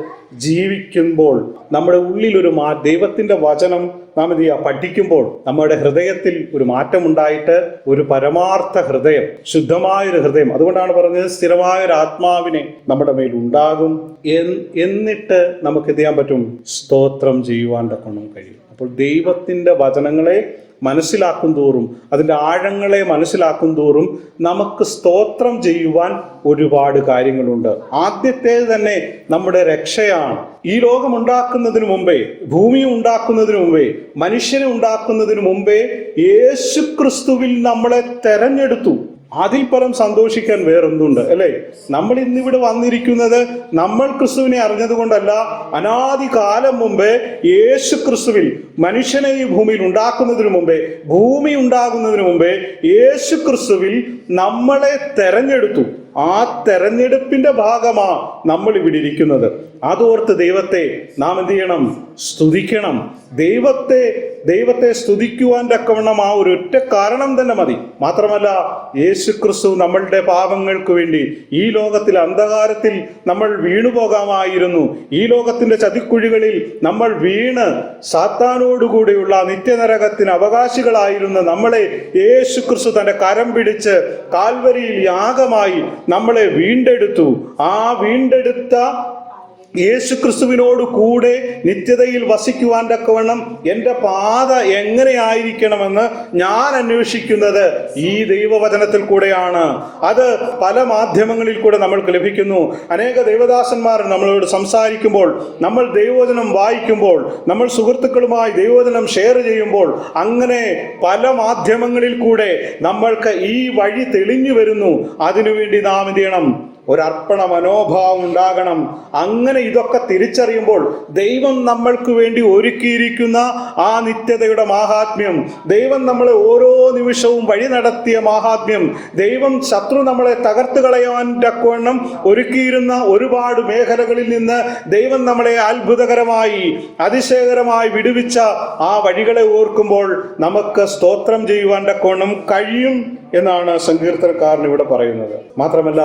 ജീവിക്കുമ്പോൾ നമ്മുടെ ഉള്ളിൽ ഒരു ദൈവത്തിന്റെ വചനം നാം എന്ത് ചെയ്യുക, പഠിക്കുമ്പോൾ നമ്മുടെ ഹൃദയത്തിൽ ഒരു മാറ്റമുണ്ടായിട്ട് ഒരു പരമാർത്ഥ ഹൃദയം, ശുദ്ധമായൊരു ഹൃദയം, അതുകൊണ്ടാണ് പറഞ്ഞത് സ്ഥിരമായൊരു ആത്മാവിനെ നമ്മുടെ മേൽ ഉണ്ടാകും. എന്നിട്ട് നമുക്ക് എന്ത് ചെയ്യാൻ പറ്റും, സ്തോത്രം ചെയ്യുവാൻ തക്കണം കഴിയും. അപ്പോൾ ദൈവത്തിന്റെ വചനങ്ങളെ മനസ്സിലാക്കും തോറും, അതിൻ്റെ ആഴങ്ങളെ മനസ്സിലാക്കും തോറും നമുക്ക് സ്തോത്രം ചെയ്യുവാൻ ഒരുപാട് കാര്യങ്ങളുണ്ട്. ആദ്യത്തേത് തന്നെ നമ്മുടെ രക്ഷയാണ്. ഈ ലോകം ഉണ്ടാക്കുന്നതിന് മുമ്പേ, ഭൂമി ഉണ്ടാക്കുന്നതിന് മുമ്പേ, മനുഷ്യനെ ഉണ്ടാക്കുന്നതിന് മുമ്പേ യേശുക്രിസ്തുവിൽ നമ്മളെ തെരഞ്ഞെടുത്തു. അതിൽ പരം സന്തോഷിക്കാൻ വേറൊന്നുണ്ട് അല്ലേ? നമ്മൾ ഇന്നിവിടെ വന്നിരിക്കുന്നത് നമ്മൾ ക്രിസ്തുവിനെ അറിഞ്ഞത് കൊണ്ടല്ല. അനാദി കാലം മുമ്പേ യേശു ക്രിസ്തുവിൽ മനുഷ്യനെ ഈ ഭൂമിയിൽ ഉണ്ടാക്കുന്നതിന് മുമ്പേ, ഭൂമി ഉണ്ടാകുന്നതിന് മുമ്പേ യേശു ക്രിസ്തുവിൽ നമ്മളെ തെരഞ്ഞെടുത്തു. ആ തെരഞ്ഞെടുപ്പിന്റെ ഭാഗമാ നമ്മൾ ഇവിടെ ഇരിക്കുന്നത്. അതോർത്ത് ദൈവത്തെ നാം എന്ത് ചെയ്യണം, സ്തുതിക്കണം. ദൈവത്തെ സ്തുതിക്കുവാൻ തക്കവണ്ണം ആ ഒരു ഒറ്റ കാരണം തന്നെ മതി. മാത്രമല്ല, യേശുക്രിസ്തു നമ്മളുടെ പാപങ്ങൾക്ക് വേണ്ടി ഈ ലോകത്തിൽ അന്ധകാരത്തിൽ നമ്മൾ വീണുപോകാമായിരുന്നു. ഈ ലോകത്തിന്റെ ചതിക്കുഴികളിൽ നമ്മൾ വീണ് സാത്താനോടുകൂടിയുള്ള നിത്യനരകത്തിന് അവകാശികളായിരുന്ന നമ്മളെ യേശുക്രിസ്തു തന്റെ കരം പിടിച്ച് കാൽവരിയിൽ യാഗമായി നമ്മളെ വീണ്ടെടുത്തു. ആ വീണ്ടെടുത്ത യേശു ക്രിസ്തുവിനോട് കൂടെ നിത്യതയിൽ വസിക്കുവാൻ തക്കവണ്ണം എൻ്റെ പാത എങ്ങനെയായിരിക്കണമെന്ന് ഞാൻ അന്വേഷിക്കുന്നത് ഈ ദൈവവചനത്തിൽ കൂടെയാണ്. അത് പല മാധ്യമങ്ങളിൽ കൂടെ നമ്മൾക്ക് ലഭിക്കുന്നു. അനേക ദൈവദാസന്മാർ നമ്മളോട് സംസാരിക്കുമ്പോൾ, നമ്മൾ ദൈവവചനം വായിക്കുമ്പോൾ, നമ്മൾ സുഹൃത്തുക്കളുമായി ദൈവവചനം ഷെയർ ചെയ്യുമ്പോൾ, അങ്ങനെ പല മാധ്യമങ്ങളിൽ കൂടെ നമ്മൾക്ക് ഈ വഴി തെളിഞ്ഞു വരുന്നു. അതിനുവേണ്ടി നാം എന്ത് ചെയ്യണം? ഒരർപ്പണ മനോഭാവം ഉണ്ടാകണം. അങ്ങനെ ഇതൊക്കെ തിരിച്ചറിയുമ്പോൾ ദൈവം നമ്മൾക്ക് വേണ്ടി ഒരുക്കിയിരിക്കുന്ന ആ നിത്യതയുടെ മാഹാത്മ്യം, ദൈവം നമ്മളെ ഓരോ നിമിഷവും വഴി നടത്തിയ മാഹാത്മ്യം, ദൈവം ശത്രു നമ്മളെ തകർത്ത് കളയാൻ തക്കവണ്ണം ഒരുക്കിയിരുന്ന ഒരുപാട് മേഖലകളിൽ നിന്ന് ദൈവം നമ്മളെ അത്ഭുതകരമായി അതിശയകരമായി വിടുവിച്ച ആ വഴികളെ ഓർക്കുമ്പോൾ നമുക്ക് സ്തോത്രം ചെയ്യുവാൻ തക്കവണ്ണം കഴിയും എന്നാണ് സങ്കീർത്തനക്കാരൻ ഇവിടെ പറയുന്നത്. മാത്രമല്ല,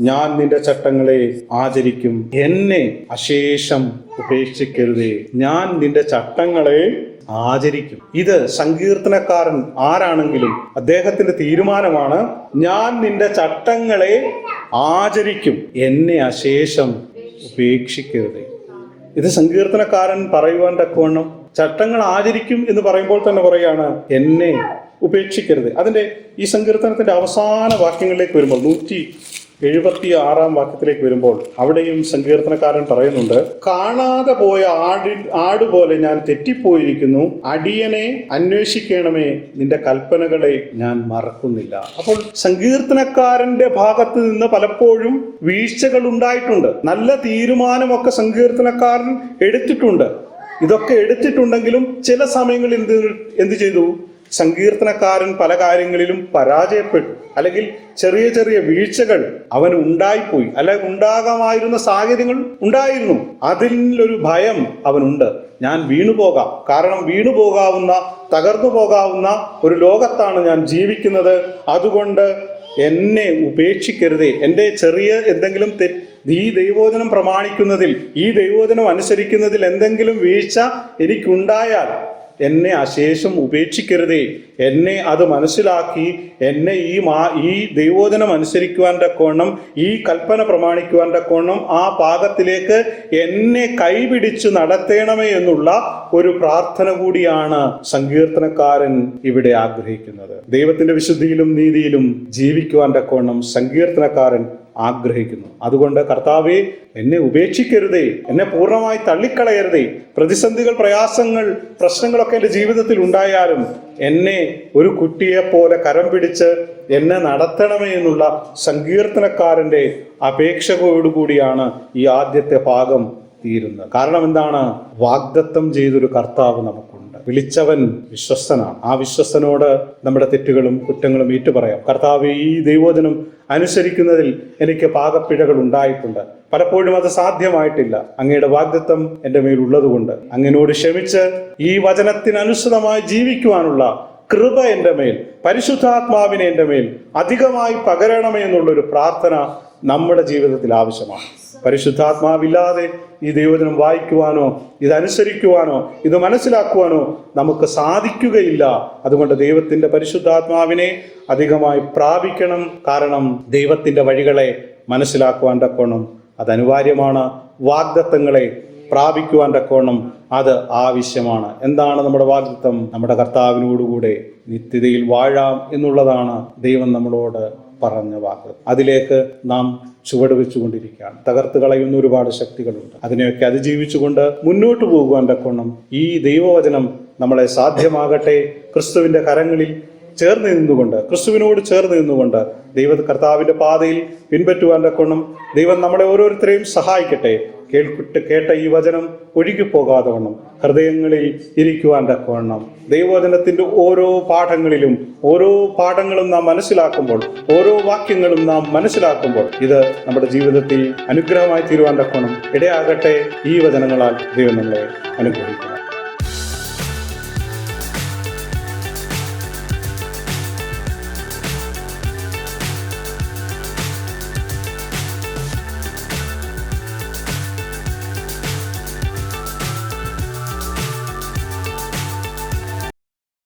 ഞാൻ നിന്റെ ചട്ടങ്ങളെ ആചരിക്കും, എന്നെ അശേഷം ഉപേക്ഷിക്കരുതേ. ഞാൻ നിന്റെ ചട്ടങ്ങളെ ആചരിക്കും. ഇത് സങ്കീർത്തനക്കാരൻ ആരാണെങ്കിലും അദ്ദേഹത്തിന്റെ തീരുമാനമാണ്. ഞാൻ നിന്റെ ചട്ടങ്ങളെ ആചരിക്കും, എന്നെ അശേഷം ഉപേക്ഷിക്കരുതേ. ഇത് സങ്കീർത്തനക്കാരൻ പറയുവാൻ തക്കവണ്ണം ചട്ടങ്ങൾ ആചരിക്കും എന്ന് പറയുമ്പോൾ തന്നെ പറയാണ്, എന്നെ ഉപേക്ഷിക്കരുത്. അതിന്റെ ഈ സങ്കീർത്തനത്തിന്റെ അവസാന വാക്യങ്ങളിലേക്ക് വരുമ്പോൾ 176 വാക്യത്തിലേക്ക് വരുമ്പോൾ അവിടെയും സങ്കീർത്തനക്കാരൻ പറയുന്നുണ്ട്, കാണാതെ പോയ ആടുപോലെ ഞാൻ തെറ്റിപ്പോയിരിക്കുന്നു, അടിയനെ അന്വേഷിക്കണമേ, നിന്റെ കൽപ്പനകളെ ഞാൻ മറക്കുന്നില്ല. അപ്പോൾ സങ്കീർത്തനക്കാരന്റെ ഭാഗത്ത് നിന്ന് പലപ്പോഴും വീഴ്ചകൾ ഉണ്ടായിട്ടുണ്ട്. നല്ല തീരുമാനമൊക്കെ സങ്കീർത്തനക്കാരൻ എടുത്തിട്ടുണ്ട്. ഇതൊക്കെ എടുത്തിട്ടുണ്ടെങ്കിലും ചില സമയങ്ങളിൽ എന്ത് ചെയ്തു? സങ്കീർത്തനക്കാരൻ പല കാര്യങ്ങളിലും പരാജയപ്പെട്ടു, അല്ലെങ്കിൽ ചെറിയ ചെറിയ വീഴ്ചകൾ അവന് ഉണ്ടായിപ്പോയി, അല്ലെങ്കിൽ ഉണ്ടാകാമായിരുന്ന സാഹചര്യങ്ങൾ ഉണ്ടായിരുന്നു. അതിലൊരു ഭയം അവനുണ്ട്, ഞാൻ വീണുപോകാം. കാരണം വീണുപോകാവുന്ന, തകർന്നു പോകാവുന്ന ഒരു ലോകത്താണ് ഞാൻ ജീവിക്കുന്നത്. അതുകൊണ്ട് എന്നെ ഉപേക്ഷിക്കരുതേ. എൻ്റെ ചെറിയ എന്തെങ്കിലും ഈ ദൈവവചനം പ്രമാണിക്കുന്നതിൽ, ഈ ദൈവവചനം അനുസരിക്കുന്നതിൽ എന്തെങ്കിലും വീഴ്ച എനിക്കുണ്ടായാൽ എന്നെ അശേഷം ഉപേക്ഷിക്കരുതേ. എന്നെ അത് മനസ്സിലാക്കി എന്നെ ഈ ദൈവവചനം അനുസരിക്കുവാൻ തക്കവണ്ണം, ഈ കൽപ്പന പ്രമാണിക്കുവാൻ തക്കവണ്ണം ആ പാദത്തിലേക്ക് എന്നെ കൈപിടിച്ചു നടത്തണമേ എന്നുള്ള ഒരു പ്രാർത്ഥന കൂടിയാണ് സങ്കീർത്തനക്കാരൻ ഇവിടെ ആഗ്രഹിക്കുന്നത്. ദൈവത്തിന്റെ വിശുദ്ധിയിലും നീതിയിലും ജീവിക്കുവാൻ തക്കവണ്ണം സങ്കീർത്തനക്കാരൻ ആഗ്രഹിക്കുന്നു. അതുകൊണ്ട് കർത്താവേ, എന്നെ ഉപേക്ഷിക്കരുതേ, എന്നെ പൂർണ്ണമായി തള്ളിക്കളയരുതേ. പ്രതിസന്ധികൾ, പ്രയാസങ്ങൾ, പ്രശ്നങ്ങളൊക്കെ എൻ്റെ ജീവിതത്തിൽ ഉണ്ടായാലും എന്നെ ഒരു കുട്ടിയെ പോലെ കരം പിടിച്ച് എന്നെ നടത്തണമേ എന്നുള്ള സങ്കീർത്തനക്കാരന്റെ അപേക്ഷയോടുകൂടിയാണ് ഈ ആദ്യത്തെ ഭാഗം തീരുന്നത്. കാരണം എന്താണ്? വാഗ്ദത്തം ചെയ്തൊരു കർത്താവ് നമുക്കുണ്ട്. വിളിച്ചവൻ വിശ്വസ്തനാണ്. ആ വിശ്വസ്തനോട് നമ്മുടെ തെറ്റുകളും കുറ്റങ്ങളും ഏറ്റുപറയാം. കർത്താവേ, ഈ ദൈവവചനം അനുസരിക്കുന്നതിൽ എനിക്ക് പാകപ്പിഴകൾ ഉണ്ടായിട്ടുണ്ട്, പലപ്പോഴും അത് സാധ്യമായിട്ടില്ല. അങ്ങയുടെ വാഗ്ദത്തം എൻ്റെ മേലുള്ളതുകൊണ്ട് അങ്ങനോട് ക്ഷമിച്ച് ഈ വചനത്തിനനുസൃതമായി ജീവിക്കുവാനുള്ള കൃപ എൻ്റെ മേൽ, പരിശുദ്ധാത്മാവിനെ എൻ്റെ മേൽ അധികമായി പകരണമേ എന്നുള്ളൊരു പ്രാർത്ഥന നമ്മുടെ ജീവിതത്തിൽ ആവശ്യമാണ്. പരിശുദ്ധാത്മാവില്ലാതെ ഈ ദൈവവചനം വായിക്കുവാനോ ഇതനുസരിക്കുവാനോ ഇത് മനസ്സിലാക്കുവാനോ നമുക്ക് സാധിക്കുകയില്ല. അതുകൊണ്ട് ദൈവത്തിന്റെ പരിശുദ്ധാത്മാവിനെ അധികമായി പ്രാപിക്കണം. കാരണം ദൈവത്തിന്റെ വഴികളെ മനസ്സിലാക്കുവാൻ തക്കോണം അത് അനിവാര്യമാണ്. വാഗ്ദത്തങ്ങളെ പ്രാപിക്കുവാൻ തക്കോണം അത് ആവശ്യമാണ്. എന്താണ് നമ്മുടെ വാഗ്ദത്തം? നമ്മുടെ കർത്താവിനോടുകൂടെ നിത്യതയിൽ വാഴാം എന്നുള്ളതാണ് ദൈവം നമ്മളോട് പറഞ്ഞ വാക്ക്. അതിലേക്ക് നാം ചുവട് വെച്ചുകൊണ്ടിരിക്കുകയാണ്. തകർത്ത് കളയുന്ന ഒരുപാട് ശക്തികളുണ്ട്. അതിനെയൊക്കെ അതിജീവിച്ചുകൊണ്ട് മുന്നോട്ട് പോകുവാൻ തക്കോണം ഈ ദൈവവചനം നമ്മളെ സാധ്യമാകട്ടെ. ക്രിസ്തുവിന്റെ കരങ്ങളിൽ ചേർന്ന് നിന്നുകൊണ്ട്, ക്രിസ്തുവിനോട് ചേർന്ന് നിന്നുകൊണ്ട് കർത്താവിന്റെ പാതയിൽ പിൻപറ്റുവാൻ തക്കോണം ദൈവം നമ്മളെ ഓരോരുത്തരെയും സഹായിക്കട്ടെ. കേട്ട ഈ വചനം ഒഴുകിപ്പോകാതെ വണ്ണം ഹൃദയങ്ങളിൽ ഇരിക്കുവാൻ തക്കവണ്ണം ദൈവവചനത്തിന്റെ ഓരോ പാഠങ്ങളും നാം മനസ്സിലാക്കുമ്പോൾ, ഓരോ വാക്യങ്ങളും നാം മനസ്സിലാക്കുമ്പോൾ ഇത് നമ്മുടെ ജീവിതത്തിൽ അനുഗ്രഹമായി തീരുവാൻ തക്കവണ്ണം ഇടയാകട്ടെ. ഈ വചനങ്ങളാൽ ദൈവം നമ്മളെ അനുഗ്രഹിക്കണം.